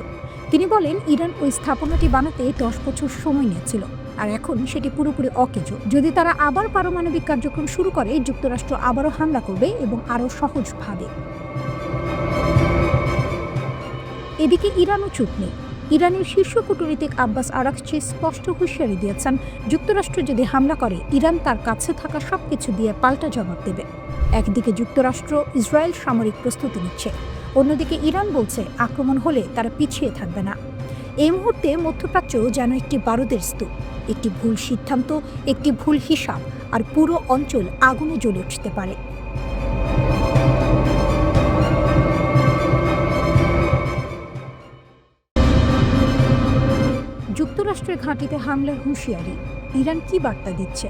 তিনি বলেন, ইরান ওই স্থাপনাটি বানাতে 10 বছর সময় নিয়েছিল, আর এখন সেটি পুরোপুরি অকেজ। যদি তারা আবার পারমাণবিক কার্যক্রম শুরু করে, যুক্তরাষ্ট্র আবারও হামলা করবে এবং আরও সহজভাবে। এদিকে ইরানও চুপ নেই। ইরানের শীর্ষ কূটনীতিক আব্বাস আরাকচি স্পষ্ট হুঁশিয়ারি দিয়েছেন, যুক্তরাষ্ট্র যদি হামলা করে, ইরান তার কাছে থাকা সবকিছু দিয়ে পাল্টা জবাব দেবে। একদিকে যুক্তরাষ্ট্র ইসরায়েল সামরিক প্রস্তুতি নিচ্ছে, অন্যদিকে ইরান বলছে আক্রমণ হলে তারা পিছিয়ে থাকবে না। এই মুহূর্তে মধ্যপ্রাচ্য যেন একটি বারুদের স্তূপ। একটি ভুল সিদ্ধান্ত, একটি ভুল হিসাব, আর পুরো অঞ্চল আগুনে জ্বলে উঠতে পারে। যুক্তরাষ্ট্রের ঘাঁটিতে হামলার হুঁশিয়ারি, ইরান কি বার্তা দিচ্ছে?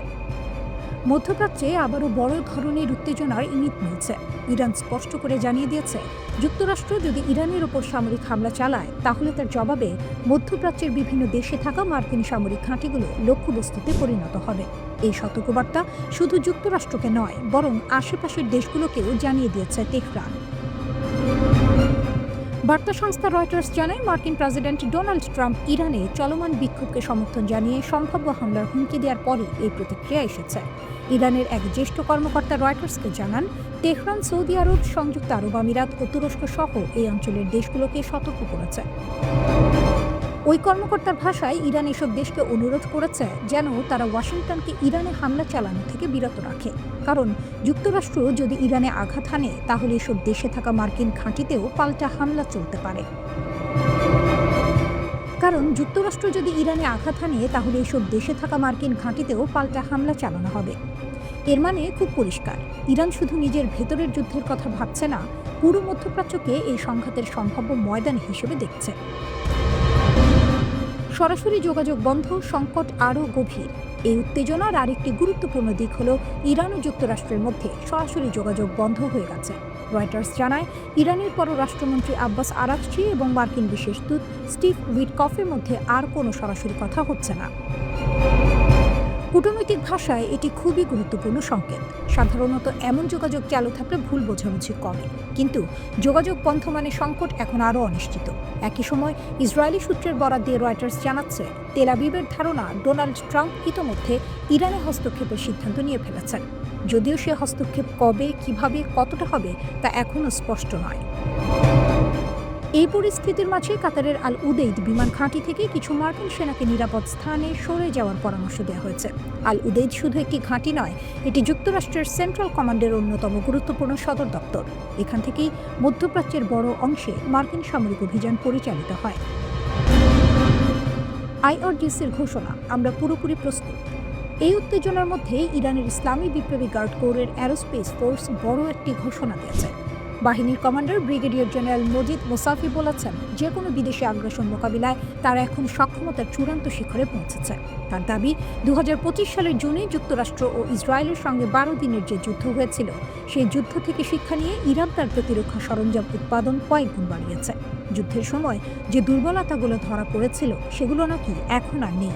মধ্যপ্রাচ্যে আবারও বড় ধরনের উত্তেজনার ইঙ্গিত মিলছে। ইরান স্পষ্ট করে জানিয়ে দিয়েছে, যুক্তরাষ্ট্র যদি ইরানের ওপর সামরিক হামলা চালায়, তাহলে তার জবাবে মধ্যপ্রাচ্যের বিভিন্ন দেশে থাকা মার্কিন সামরিক ঘাঁটিগুলো লক্ষ্যবস্তুতে পরিণত হবে। এই সতর্কবার্তা শুধু যুক্তরাষ্ট্রকে নয়, বরং আশেপাশের দেশগুলোকেও জানিয়ে দিয়েছে তেহরান। বার্তা সংস্থা রয়টার্স জানায়, মার্কিন প্রেসিডেন্ট ডোনাল্ড ট্রাম্প ইরানে চলমান বিক্ষোভকে সমর্থন জানিয়ে সম্ভাব্য হামলার হুমকি দেওয়ার পরই এই প্রতিক্রিয়া এসেছে। ইরানের এক জ্যেষ্ঠ কর্মকর্তা রয়টার্সকে জানান, তেহরান সৌদি আরব, সংযুক্ত আরব আমিরাত ও তুরস্ক সহ এই অঞ্চলের দেশগুলোকে সতর্ক করেছে। ওই কর্মকর্তার ভাষায়, ইরান এসব দেশকে অনুরোধ করেছে যেন তারা ওয়াশিংটনকে ইরানে হামলা চালানো থেকে বিরত রাখে, কারণ যুক্তরাষ্ট্র যদি ইরানে আঘাত হানে, তাহলে এসব দেশে থাকা মার্কিন ঘাঁটিতেও পাল্টা হামলা চলতে পারে। এর মানে খুব পরিষ্কার, ইরান শুধু নিজের ভেতরের যুদ্ধের কথা ভাবছে না, পুরো মধ্যপ্রাচ্যকে এই সংঘাতের সম্ভাব্য ময়দান হিসেবে দেখছে। সরাসরি যোগাযোগ বন্ধ, সংকট আরও গভীর। এই উত্তেজনার আরেকটি গুরুত্বপূর্ণ দিক হল, ইরান ও যুক্তরাষ্ট্রের মধ্যে সরাসরি যোগাযোগ বন্ধ হয়ে গেছে। রয়টার্স জানায়, ইরানের পররাষ্ট্রমন্ত্রী আব্বাস আরাকচি এবং মার্কিন বিশেষ দূত স্টিভ উইটকফের মধ্যে আর কোনো সরাসরি কথা হচ্ছে না। কূটনৈতিক ভাষায় এটি খুবই গুরুত্বপূর্ণ সংকেত। সাধারণত এমন যোগাযোগ চালু থাকলে ভুল বোঝাবুঝি কমে, কিন্তু যোগাযোগ বন্ধ মানে সংকট এখন আরও অনিশ্চিত। একই সময় ইসরায়েলি সূত্রের বরাত দিয়ে রয়টার্স জানাচ্ছে, তেল আবিবের ধারণা ডোনাল্ড ট্রাম্প ইতোমধ্যে ইরানে হস্তক্ষেপের সিদ্ধান্ত নিয়ে ফেলেছেন। যদিও সে হস্তক্ষেপ কবে, কিভাবে, কতটা হবে তা এখনও স্পষ্ট নয়। এই পরিস্থিতির মাঝে কাতারের আল উদেইদ বিমান ঘাঁটি থেকে কিছু মার্কিন সেনাকে নিরাপদ স্থানে সরে যাওয়ার পরামর্শ দেওয়া হয়েছে। আল উদেইদ শুধু একটি ঘাঁটি নয়, এটি যুক্তরাষ্ট্রের সেন্ট্রাল কমান্ডের অন্যতম গুরুত্বপূর্ণ সদর দপ্তর। এখান থেকেই মধ্যপ্রাচ্যের বড় অংশে মার্কিন সামরিক অভিযান পরিচালিত হয়। আইআরজিসির ঘোষণা, আমরা পুরোপুরি প্রস্তুত। এই উত্তেজনার মধ্যে ইরানের ইসলামী বিপ্লবী গার্ড কোরের অ্যারোস্পেস ফোর্স বড় একটি ঘোষণা দিয়েছে। বাহিনীর কমান্ডার ব্রিগেডিয়ার জেনারেল মজিদ মোসাফি বলেছেন, যে কোনো বিদেশি আগ্রাসন মোকাবিলায় তারা এখন সক্ষমতার চূড়ান্ত শিখরে পৌঁছেছে। তার দাবি, 2025 সালের জুনে যুক্তরাষ্ট্র ও ইসরায়েলের সঙ্গে 12 দিনের যে যুদ্ধ হয়েছিল, সেই যুদ্ধ থেকে শিক্ষা নিয়ে ইরান তার প্রতিরক্ষা সরঞ্জাম উৎপাদন কয়েক গুণ বাড়িয়েছে। যুদ্ধের সময় যে দুর্বলতাগুলো ধরা পড়েছিল, সেগুলো নাকি এখন আর নেই।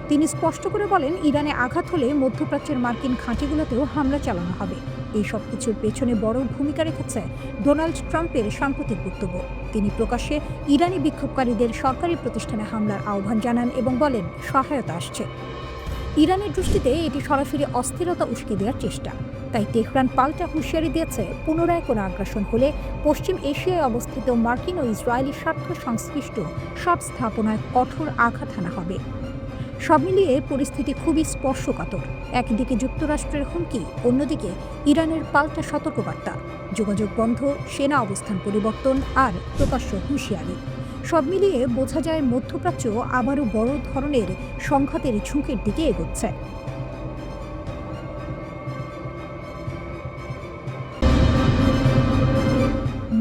তিনি স্পষ্ট করে বলেন, ইরানে আঘাত হলে মধ্যপ্রাচ্যের মার্কিন ঘাঁটিগুলোতেও হামলা চালানো হবে। এই সব কিছুর পেছনে বড় ভূমিকা রেখেছে ডোনাল্ড ট্রাম্পের সাম্প্রতিক বক্তব্য। তিনি প্রকাশ্যে ইরানি বিক্ষোভকারীদের সরকারি প্রতিষ্ঠানে হামলার আহ্বান জানান এবং বলেন সহায়তা আসছে। ইরানের দৃষ্টিতে এটি সরাসরি অস্থিরতা উস্কে দেওয়ার চেষ্টা। তাই তেহরান পাল্টা হুঁশিয়ারি দিয়েছে, পুনরায় কোনো আগ্রাসন হলে পশ্চিম এশিয়ায় অবস্থিত মার্কিন ও ইসরায়েলি স্বার্থ সংশ্লিষ্ট সব স্থাপনায় কঠোর আঘাত হানা হবে। সব মিলিয়ে পরিস্থিতি খুবই স্পর্শকাতর। একদিকে যুক্তরাষ্ট্রের হুমকি, অন্যদিকে ইরানের পাল্টা সতর্কবার্তা, যোগাযোগ বন্ধ, সেনা অবস্থান পরিবর্তন আর প্রকাশ্য হুঁশিয়ারি। সব মিলিয়ে বোঝা যায় মধ্যপ্রাচ্য আবারও বড় ধরনের সংঘাতের ঝুঁকির দিকে এগোচ্ছে।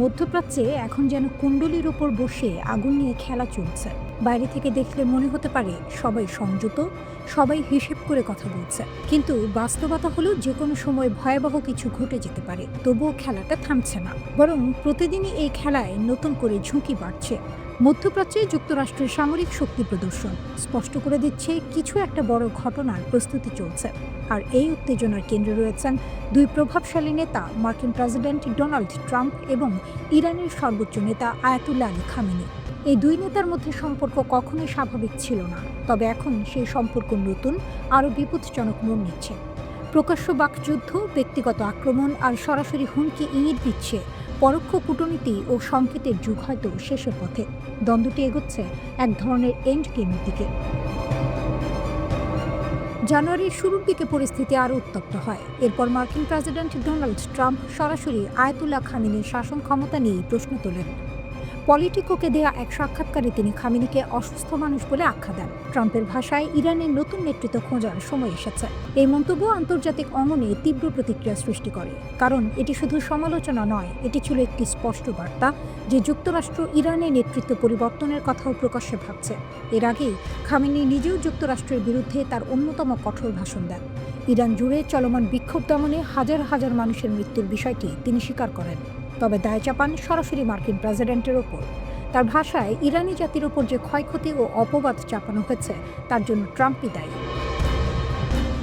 মধ্যপ্রাচ্যে এখন যেন কুণ্ডলীর ওপর বসে আগুন নিয়ে খেলা চলছে। বাইরে থেকে দেখলে মনে হতে পারে সবাই সংযত, সবাই হিসেব করে কথা বলছে, কিন্তু বাস্তবতা হলো যে কোনো সময় ভয়াবহ কিছু ঘটে যেতে পারে। তবুও খেলাটা থামছে না, বরং প্রতিদিনই এই খেলায় নতুন করে ঝুঁকি বাড়ছে। মধ্যপ্রাচ্যে যুক্তরাষ্ট্রের সামরিক শক্তি প্রদর্শন স্পষ্ট করে দিচ্ছে কিছু একটা বড় ঘটনার প্রস্তুতি চলছে। আর এই উত্তেজনার কেন্দ্রে রয়েছেন দুই প্রভাবশালী নেতা, মার্কিন প্রেসিডেন্ট ডোনাল্ড ট্রাম্প এবং ইরানের সর্বোচ্চ নেতা আয়াতুল্লাহ আলী খামেনি। এই দুই নেতার মধ্যে সম্পর্ক কখনোই স্বাভাবিক ছিল না, তবে এখন সেই সম্পর্ক নতুন, আরও বিপজ্জনক মোড় নিচ্ছে। প্রকাশ্য বাকযুদ্ধ, ব্যক্তিগত আক্রমণ আর সরাসরি হুমকি ইঙ্গিত দিচ্ছে পরোক্ষ কূটনীতি ও সংকেতের যুগ হয়তো শেষের পথে। দ্বন্দ্বটি এগোচ্ছে এক ধরনের এন্ড গেমের দিকে। জানুয়ারির শুরুর দিকে পরিস্থিতি আরও উত্তপ্ত হয়। এরপর মার্কিন প্রেসিডেন্ট ডোনাল্ড ট্রাম্প সরাসরি আয়াতুল্লাহ খামেনির শাসন ক্ষমতা নিয়ে প্রশ্ন তোলেন। পলিটিকোকে দেয়া এক সাক্ষাৎকারে তিনি খামেনিকে অসুস্থ মানুষ বলে আখ্যা দেন। ট্রাম্পের ভাষায়, ইরানের নতুন নেতৃত্ব খোঁজার সময় এসেছে। এই মন্তব্য আন্তর্জাতিক অঙ্গনে তীব্র প্রতিক্রিয়া সৃষ্টি করে, কারণ এটি শুধু সমালোচনা নয়, এটি ছিল একটি স্পষ্ট বার্তা যে যুক্তরাষ্ট্র ইরানের নেতৃত্ব পরিবর্তনের কথাও প্রকাশ্যে ভাবছে। এর আগেই খামেনি নিজেও যুক্তরাষ্ট্রের বিরুদ্ধে তার অন্যতম কঠোর ভাষণ দেন। ইরান জুড়ে চলমান বিক্ষোভ দমনে হাজার হাজার মানুষের মৃত্যুর বিষয়টি তিনি স্বীকার করেন, তবে দায় চাপান সরাসরি মার্কিন প্রেসিডেন্টের ওপর। তার ভাষায়, ইরানি জাতির ওপর যে ক্ষয়ক্ষতি ও অপবাদ চাপানো হয়েছে তার জন্য ট্রাম্পই দায়ী।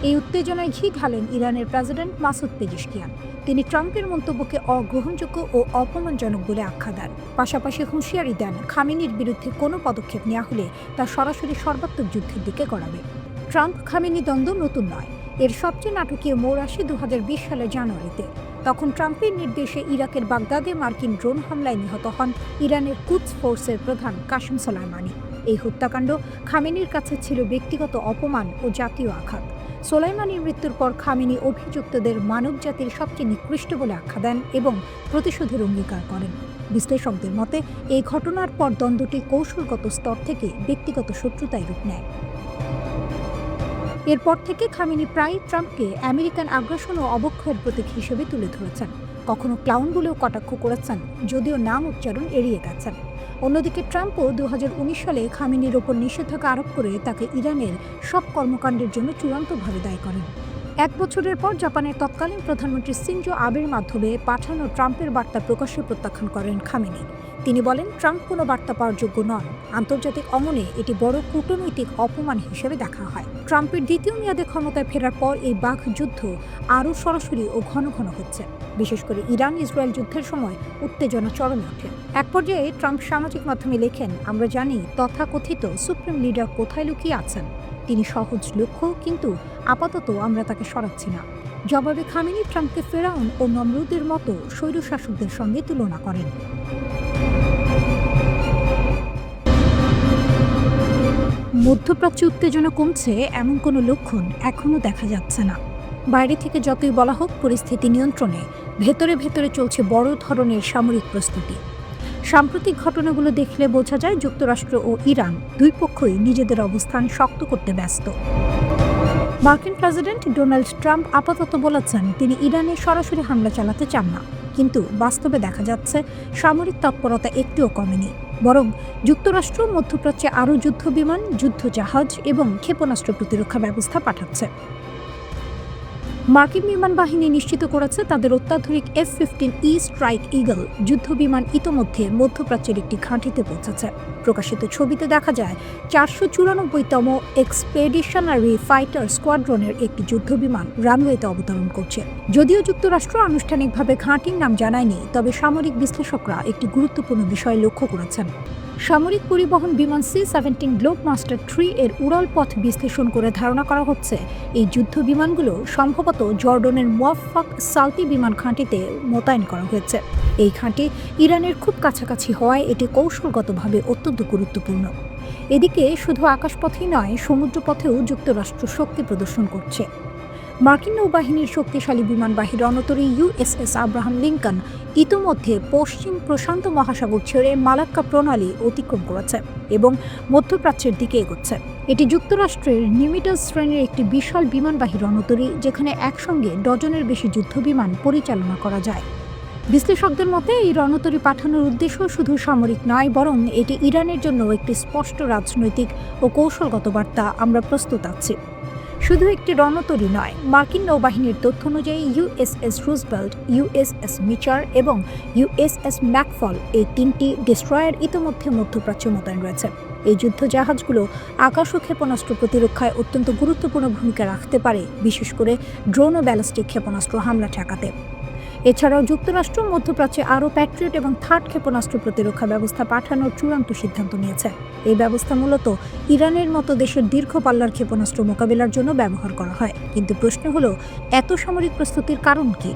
এই উত্তেজনায় ঘি ঢালেন ইরানের প্রেসিডেন্ট মাসুদ পেজিশকিয়ান। তিনি ট্রাম্পের মন্তব্যকে অগ্রহণযোগ্য ও অপমানজনক বলে আখ্যা দেন। পাশাপাশি হুঁশিয়ারি দেন, খামেনির বিরুদ্ধে কোনো পদক্ষেপ নেওয়া হলে তা সরাসরি সর্বাত্মক যুদ্ধের দিকে গড়াবে। ট্রাম্প খামেনি দ্বন্দ্ব নতুন নয়, এর সবচেয়ে নাটকীয় মোড় আসে 2020 সালের জানুয়ারিতে। তখন ট্রাম্পের নির্দেশে ইরাকের বাগদাদে মার্কিন ড্রোন হামলায় নিহত হন ইরানের কুদস ফোর্সের প্রধান কাসেম সোলাইমানি। এই হত্যাকাণ্ড খামেনির কাছে ছিল ব্যক্তিগত অপমান ও জাতীয় আঘাত। সোলাইমানির মৃত্যুর পর খামেনি অভিযুক্তদের মানবজাতির সবচেয়ে নিকৃষ্ট বলে আখ্যা দেন এবং প্রতিশোধের অঙ্গীকার করেন। বিশ্লেষকদের মতে, এই ঘটনার পর দ্বন্দ্বটি কৌশলগত স্তর থেকে ব্যক্তিগত শত্রুতায় রূপ নেয়। এরপর থেকে খামেনি প্রায় ট্রাম্পকে আমেরিকান আগ্রাসন ও অবক্ষয়ের প্রতীক হিসেবে তুলে ধরেছেন। কখনো ক্লাউন বলেও কটাক্ষ করেছেন, যদিও নাম উচ্চারণ এড়িয়ে গেছেন। অন্যদিকে ট্রাম্পও 2019 সালে খামেনির ওপর নিষেধাজ্ঞা আরোপ করে তাকে ইরানের সব কর্মকাণ্ডের জন্য চূড়ান্তভাবে দায়ী করেন। এক বছরের পর জাপানের তৎকালীন প্রধানমন্ত্রী শিনজো আবের মাধ্যমে পাঠানো ট্রাম্পের বার্তা প্রকাশ্যে প্রত্যাখ্যান করেন খামেনি। তিনি বলেন, ট্রাম্প কোনো বার্তা পাওয়ার যোগ্য নন। আন্তর্জাতিক অঙ্গনে এটি বড় কূটনৈতিক অপমান হিসেবে দেখা হয়। ট্রাম্পের দ্বিতীয় মেয়াদে ক্ষমতায় ফেরার পর এই বাকযুদ্ধ আরও সরাসরি ও ঘন ঘন হচ্ছে। বিশেষ করে ইরান ইসরায়েল যুদ্ধের সময় উত্তেজনা চরমে ওঠে। এক পর্যায়ে ট্রাম্প সামাজিক মাধ্যমে লেখেন, আমরা জানি তথাকথিত সুপ্রিম লিডার কোথায় লুকিয়ে আছেন। তিনি সহজ লক্ষ্য, কিন্তু আপাতত আমরা তাকে সরাচ্ছি না। জবাবে খামেনি ট্রাম্পকে ফেরাউন ও নমরুদের মতো স্বৈরশাসকদের সঙ্গে তুলনা করেন। মধ্যপ্রাচ্যে উত্তেজনা কমছে এমন কোনো লক্ষণ এখনও দেখা যাচ্ছে না। বাইরে থেকে যতই বলা হোক, পরিস্থিতি নিয়ন্ত্রণে ভেতরে ভেতরে চলছে বড় ধরনের সামরিক প্রস্তুতি। সাম্প্রতিক ঘটনাগুলো দেখলে বোঝা যায় যুক্তরাষ্ট্র ও ইরান দুই পক্ষই নিজেদের অবস্থান শক্ত করতে ব্যস্ত। মার্কিন প্রেসিডেন্ট ডোনাল্ড ট্রাম্প আপাতত বলেছেন তিনি ইরানে সরাসরি হামলা চালাতে চান না, কিন্তু বাস্তবে দেখা যাচ্ছে সামরিক তৎপরতা একটুও কমেনি। বরং যুক্তরাষ্ট্র মধ্যপ্রাচ্যে আরও যুদ্ধবিমান, যুদ্ধজাহাজ এবং ক্ষেপণাস্ত্র প্রতিরক্ষা ব্যবস্থা পাঠাচ্ছে। মার্কিন বিমান বাহিনী নিশ্চিত করেছে তাদের অত্যাধুনিক F-15E স্ট্রাইক ঈগল যুদ্ধ বিমান ইতোমধ্যে মধ্যপ্রাচ্যের একটি ঘাঁটিতে পৌঁছেছে। প্রকাশিত ছবিতে দেখা যায় 494তম এক্সপেডিশনারি ফাইটার স্কোয়াড্রনের একটি যুদ্ধ বিমান রানওয়েতে অবতরণ করছে। যদিও যুক্তরাষ্ট্র আনুষ্ঠানিকভাবে ঘাঁটির নাম জানায়নি, তবে সামরিক বিশ্লেষকরা একটি গুরুত্বপূর্ণ বিষয় লক্ষ্য করেছেন। সামরিক পরিবহন বিমান C-17 গ্লোবমাস্টার 3 এর উড়াল পথ বিশ্লেষণ করে ধারণা করা হচ্ছে এই যুদ্ধ বিমানগুলো সম্ভবত জর্ডনের মুওয়াফাক সালতি বিমান ঘাঁটিতে মোতায়েন করা হয়েছে। এই ঘাঁটি ইরানের খুব কাছাকাছি হওয়ায় এটি কৌশলগতভাবে অত্যন্ত গুরুত্বপূর্ণ। এদিকে শুধু আকাশপথেই নয়, সমুদ্রপথেও যুক্তরাষ্ট্র শক্তি প্রদর্শন করছে। মার্কিন নৌবাহিনীর শক্তিশালী বিমানবাহী রণতরী USS আব্রাহাম লিঙ্কন ইতোমধ্যে পশ্চিম প্রশান্ত মহাসাগর ছেড়ে মালাক্কা প্রণালী অতিক্রম করেছে এবং মধ্যপ্রাচ্যের দিকে এগোচ্ছে। এটি যুক্তরাষ্ট্রের নিমিটাস শ্রেণীর একটি বিশাল বিমানবাহী রণতরী, যেখানে একসঙ্গে ডজনের বেশি যুদ্ধবিমান পরিচালনা করা যায়। বিশ্লেষকদের মতে এই রণতরী পাঠানোর উদ্দেশ্য শুধু সামরিক নয়, বরং এটি ইরানের জন্য একটি স্পষ্ট রাজনৈতিক ও কৌশলগত বার্তা। আমরা প্রস্তুত আছি। শুধু একটি রণতরী নয়, মার্কিন নৌবাহিনীর তথ্য অনুযায়ী USS রুজভেল্ট, USS মিচার এবং USS ম্যাকফল এই 3টি ডেস্ট্রয়ার ইতোমধ্যে মধ্যপ্রাচ্যে মোতায়েন রয়েছে। এই যুদ্ধ জাহাজগুলো আকাশ ও ক্ষেপণাস্ত্র প্রতিরক্ষায় অত্যন্ত গুরুত্বপূর্ণ ভূমিকা রাখতে পারে, বিশেষ করে ড্রোন ও ব্যালিস্টিক ক্ষেপণাস্ত্র হামলা ঠেকাতে। এছাড়াও যুক্তরাষ্ট্র মধ্যপ্রাচ্যে আরও প্যাট্রিয়ট এবং থার্ড ক্ষেপণাস্ত্র প্রতিরক্ষা ব্যবস্থা পাঠানোর চূড়ান্ত সিদ্ধান্ত নিয়েছে। এই ব্যবস্থা মূলত ইরানের মতো দেশের দীর্ঘ পাল্লার ক্ষেপণাস্ত্র মোকাবিলার জন্য ব্যবহার করা হয়। কিন্তু প্রশ্ন হলো, এত সামরিক প্রস্তুতির কারণ কি?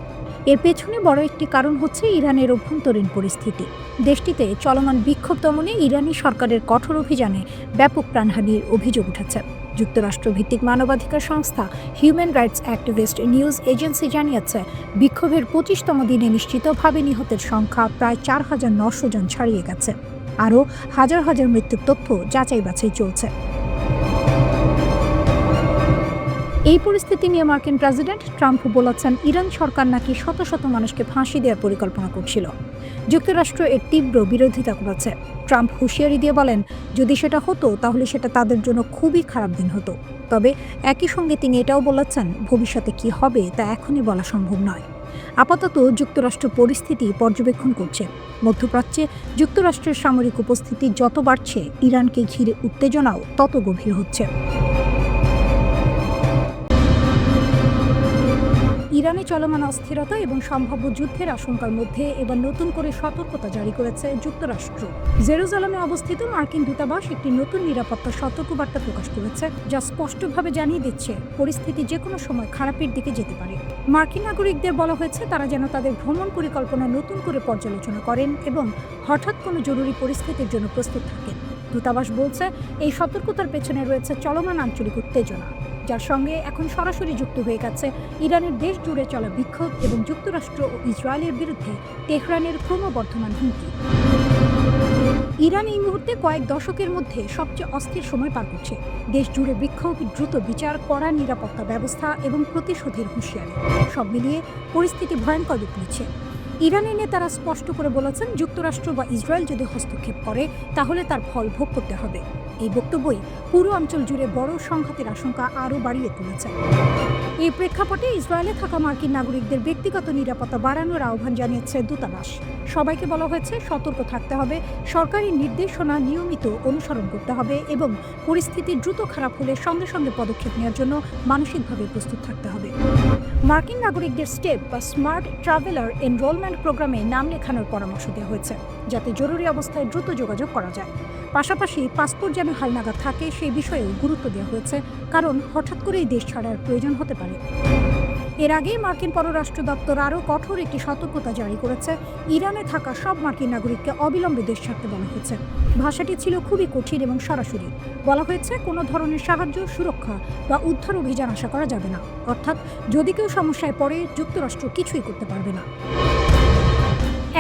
এর পেছনে বড় একটি কারণ হচ্ছে ইরানের অভ্যন্তরীণ পরিস্থিতি। দেশটিতে চলমান বিক্ষোভ দমনে ইরানি সরকারের কঠোর অভিযানে ব্যাপক প্রাণহানির অভিযোগ উঠেছে। যুক্তরাষ্ট্র ভিত্তিক মানবাধিকার সংস্থা human rights activist news agency জানিয়েছে, বিক্ষোভের 25তম দিনে নিশ্চিতভাবে নিহতের সংখ্যা প্রায় 4,900 জন ছাড়িয়ে গেছে। আরও হাজার হাজার মৃত্যুর তথ্য যাচাই বাছাই চলছে। এই পরিস্থিতি নিয়ে মার্কিন প্রেসিডেন্ট ট্রাম্প বলেছেন, ইরান সরকার নাকি শত শত মানুষকে ফাঁসি দেওয়ার পরিকল্পনা করছিল। যুক্তরাষ্ট্র এর তীব্র বিরোধিতা করেছে। ট্রাম্প হুঁশিয়ারি দিয়ে বলেন, যদি সেটা হতো তাহলে সেটা তাদের জন্য খুবই খারাপ দিন হতো। তবে একই সঙ্গে তিনি এটাও বলেছেন, ভবিষ্যতে কি হবে তা এখনই বলা সম্ভব নয়। আপাতত যুক্তরাষ্ট্র পরিস্থিতি পর্যবেক্ষণ করছে। মধ্যপ্রাচ্যে যুক্তরাষ্ট্রের সামরিক উপস্থিতি যত বাড়ছে, ইরানকে ঘিরে উত্তেজনাও তত গভীর হচ্ছে। ইরানে চলমান অস্থিরতা এবং সম্ভাব্য যুদ্ধের আশঙ্কার মধ্যে এবার নতুন করে সতর্কতা জারি করেছে যুক্তরাষ্ট্র। জেরুজালেমে অবস্থিত মার্কিন দূতাবাস একটি নতুন নিরাপত্তা সতর্কবার্তা প্রকাশ করেছে, যা স্পষ্টভাবে জানিয়ে দিচ্ছে পরিস্থিতি যে কোনো সময় খারাপের দিকে যেতে পারে। মার্কিন নাগরিকদের বলা হয়েছে তারা যেন তাদের ভ্রমণ পরিকল্পনা নতুন করে পর্যালোচনা করেন এবং হঠাৎ কোনো জরুরি পরিস্থিতির জন্য প্রস্তুত থাকেন। দূতাবাস বলছে, এই সতর্কতার পেছনে রয়েছে চলমান আঞ্চলিক উত্তেজনা, যার সঙ্গে এখন সরাসরি যুক্ত হয়ে গেছে ইরানের দেশ জুড়ে চলা বিক্ষোভ এবং যুক্তরাষ্ট্র ও ইসরায়েলের বিরুদ্ধে তেহরানের ক্রমবর্ধমান হুমকি। ইরান এই মুহূর্তে কয়েক দশকের মধ্যে সবচেয়ে অস্থির সময় পার করছে। দেশ জুড়ে বিক্ষোভ, দ্রুত বিচার, কড়া নিরাপত্তা ব্যবস্থা এবং প্রতিশোধের হুঁশিয়ারি, সব মিলিয়ে পরিস্থিতি ভয়ঙ্কর রূপ নিচ্ছে। ইরানের নেতারা স্পষ্ট করে বলেছেন, যুক্তরাষ্ট্র বা ইসরায়েল যদি হস্তক্ষেপ করে তাহলে তার ফল ভোগ করতে হবে। এই বক্তব্যই পুরো অঞ্চল জুড়ে বড় সংঘাতের আশঙ্কা আরও বাড়িয়ে তুলেছে। এই প্রেক্ষাপটে ইসরায়েলে থাকা মার্কিন নাগরিকদের ব্যক্তিগত নিরাপত্তা বাড়ানোর আহ্বান জানিয়েছে দূতাবাস। সবাইকে বলা হয়েছে সতর্ক থাকতে হবে, সরকারি নির্দেশনা নিয়মিত অনুসরণ করতে হবে এবং পরিস্থিতি দ্রুত খারাপ হলে সঙ্গে সঙ্গে পদক্ষেপ নেওয়ার জন্য মানসিকভাবে প্রস্তুত থাকতে হবে। মার্কিন নাগরিকদের স্টেপ বা স্মার্ট ট্রাভেলার এনরোলমেন্ট প্রোগ্রামে নাম লেখানোর পরামর্শ দেওয়া হয়েছে, যাতে জরুরি অবস্থায় দ্রুত যোগাযোগ করা যায়। পাশাপাশি পাসপোর্ট যেন হালনাগাদ থাকে সেই বিষয়েও গুরুত্ব দেওয়া হয়েছে, কারণ হঠাৎ করেই দেশ ছাড়ার প্রয়োজন হতে পারে। এর আগে মার্কিন পররাষ্ট্র দপ্তর আরও কঠোর একটি সতর্কতা জারি করেছে। ইরানে থাকা সব মার্কিন নাগরিককে অবিলম্বে দেশ ছাড়তে বলা হয়েছে। ভাষাটি ছিল খুবই কঠিন এবং সরাসরি। বলা হয়েছে, কোনো ধরনের সাহায্য, সুরক্ষা বা উদ্ধার অভিযান আশা করা যাবে না। অর্থাৎ যদি কেউ সমস্যায় পড়ে, যুক্তরাষ্ট্র কিছুই করতে পারবে না।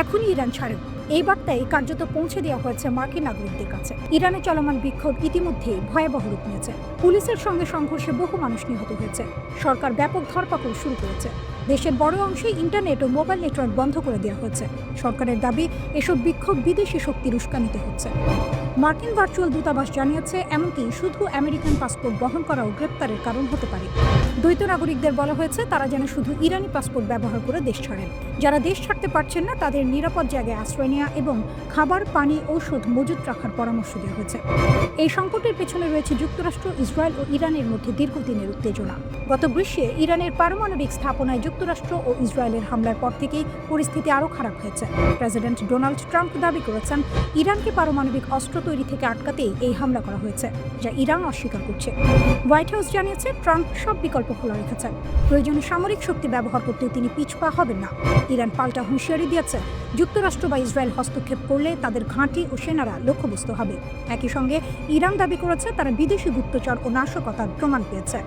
এখনই ইরান ছাড়েও, এই বার্তায় কার্যত পৌঁছে দেওয়া হয়েছে মার্কিন নাগরিকদের কাছে। ইরানে চলমান বিক্ষোভ ইতিমধ্যেই ভয়াবহ রূপ নিয়েছে। পুলিশের সঙ্গে সংঘর্ষে বহু মানুষ নিহত হয়েছে। সরকার ব্যাপক ধরপাকড় শুরু করেছে। দেশের বড় অংশে ইন্টারনেট ও মোবাইল নেটওয়ার্ক বন্ধ করে দেওয়া হয়েছে। সরকারের দাবি এসব বিক্ষোভ বিদেশি শক্তির উস্কানিতে হচ্ছে। মার্কিন ভার্চুয়াল দূতাবাস জানিয়েছে এমনকি শুধু আমেরিকান পাসপোর্ট বহন করাও গ্রেপ্তারের কারণ হতে পারে। দ্বৈত নাগরিকদের বলা হয়েছে তারা যেন শুধু ইরানি পাসপোর্ট ব্যবহার করে দেশ ছাড়েন। যারা দেশ ছাড়তে পারছেন না তাদের নিরাপদ জায়গায় আশ্রয় নেওয়া এবং খাবার, পানি, ঔষধ মজুত রাখার পরামর্শ দেওয়া হয়েছে। এই সংকটের পেছনে রয়েছে যুক্তরাষ্ট্র, ইসরায়েল ও ইরানের মধ্যে দীর্ঘদিনের উত্তেজনা। গত গ্রীষ্মে ইরানের পারমাণবিক স্থাপনায় যুক্তরাষ্ট্র ও ইসরায়েলের হামলার পর থেকেই পরিস্থিতি আরও খারাপ হয়েছে। প্রেসিডেন্ট ডোনাল্ড ট্রাম্প দাবি করেছেন ইরানকে পারমাণবিক অস্ত্র তৈরি থেকে আটকাতেই এই হামলা করা হয়েছে, যা ইরান অস্বীকার করছে। হোয়াইট হাউস জানিয়েছে ট্রাম্প সব বিকল্প খোলা রেখেছেন। প্রয়োজনে সামরিক শক্তি ব্যবহার করতেও তিনি পিছপা হবেন না। ইরান পাল্টা হুঁশিয়ারি দিয়েছে যুক্তরাষ্ট্র বা ইসরায়েল হস্তক্ষেপ করলে তাদের ঘাঁটি ও সেনারা লক্ষ্যবস্তু হবে। একই সঙ্গে ইরান দাবি করেছে তারা বিদেশি গুপ্তচর ও নাশকতার প্রমাণ পেয়েছে।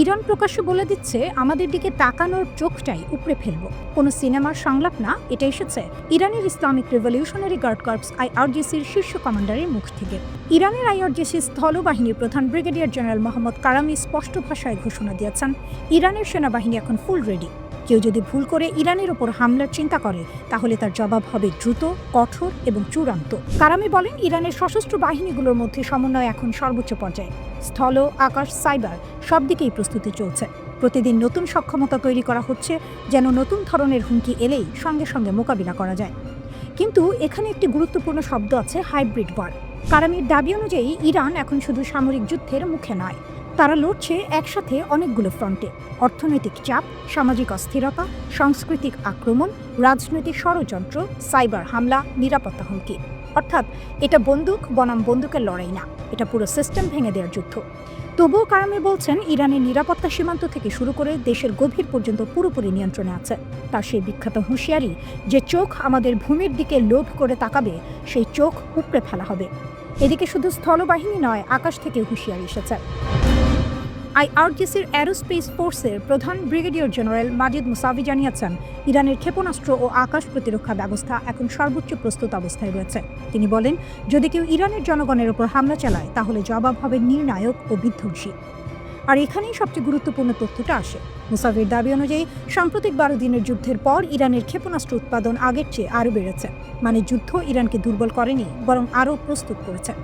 ইরান প্রকাশ্যে বলে দিচ্ছে আমাদের দিকে তাকানোর চোখটাই উপড়ে ফেলব। কোনো সিনেমার সংলাপ না, এটা এসেছে ইরানের ইসলামিক রেভলিউশনারি গার্ড কর্পস IRGCর শীর্ষ কমান্ডারের মুখ থেকে। ইরানের IRGC স্থলবাহিনীর প্রধান ব্রিগেডিয়ার জেনারেল মোহাম্মদ কারামি স্পষ্ট ভাষায় ঘোষণা দিয়েছেন ইরানের সেনাবাহিনী এখন ফুল রেডি। কেউ যদি ভুল করে ইরানের ওপর হামলার চিন্তা করে তাহলে তার জবাব হবে দ্রুত, কঠোর এবং চূড়ান্ত। কারামি বলেন ইরানের সশস্ত্র বাহিনীগুলোর মধ্যে সমন্বয় এখন সর্বোচ্চ পর্যায়ে। স্থল, আকাশ, সাইবার সব দিকেই প্রস্তুতি চলছে। প্রতিদিন নতুন সক্ষমতা তৈরি করা হচ্ছে যেন নতুন ধরনের হুমকি এলেই সঙ্গে সঙ্গে মোকাবিলা করা যায়। কিন্তু এখানে একটি গুরুত্বপূর্ণ শব্দ আছে, হাইব্রিড ওয়ার। কারামির দাবি অনুযায়ী ইরান এখন শুধু সামরিক যুদ্ধের মুখে নয়, তারা লড়ছে একসাথে অনেকগুলো ফ্রন্টে। অর্থনৈতিক চাপ, সামাজিক অস্থিরতা, সাংস্কৃতিক আক্রমণ, রাজনৈতিক ষড়যন্ত্র, সাইবার হামলা, নিরাপত্তা হুমকি। অর্থাৎ এটা বন্দুক বনাম বন্দুকের লড়াই না, এটা পুরো সিস্টেম ভেঙে দেওয়ার যুদ্ধ। তবুও কারামি বলছেন ইরানের নিরাপত্তা সীমান্ত থেকে শুরু করে দেশের গভীর পর্যন্ত পুরোপুরি নিয়ন্ত্রণে আছে। তার সেই বিখ্যাত হুঁশিয়ারি, যে চোখ আমাদের ভূমির দিকে লোভ করে তাকাবে সেই চোখ উপড়ে ফেলা হবে। এদিকে শুধু স্থলবাহিনী নয়, আকাশ থেকে হুঁশিয়ারি এসেছে। IRGCর অ্যারোস্পেস ফোর্সের প্রধান ব্রিগেডিয়ার জেনারেল মাজিদ মুসাভি জানিয়েছেন ইরানের ক্ষেপণাস্ত্র ও আকাশ প্রতিরক্ষা ব্যবস্থা এখন সর্বোচ্চ প্রস্তুত অবস্থায় রয়েছে। তিনি বলেন যদি কেউ ইরানের জনগণের উপর হামলা চালায় তাহলে জবাব হবে নির্ণায়ক ও বিধ্বংসী। আর এখানেই সবচেয়ে গুরুত্বপূর্ণ তথ্যটা আসে। মুসাভির দাবি অনুযায়ী সাম্প্রতিক 12 দিনের যুদ্ধের পর ইরানের ক্ষেপণাস্ত্র উৎপাদন আগের চেয়ে আরও বেড়েছে। মানে যুদ্ধ ইরানকে দুর্বল করেনি, বরং আরও প্রস্তুত করেছে।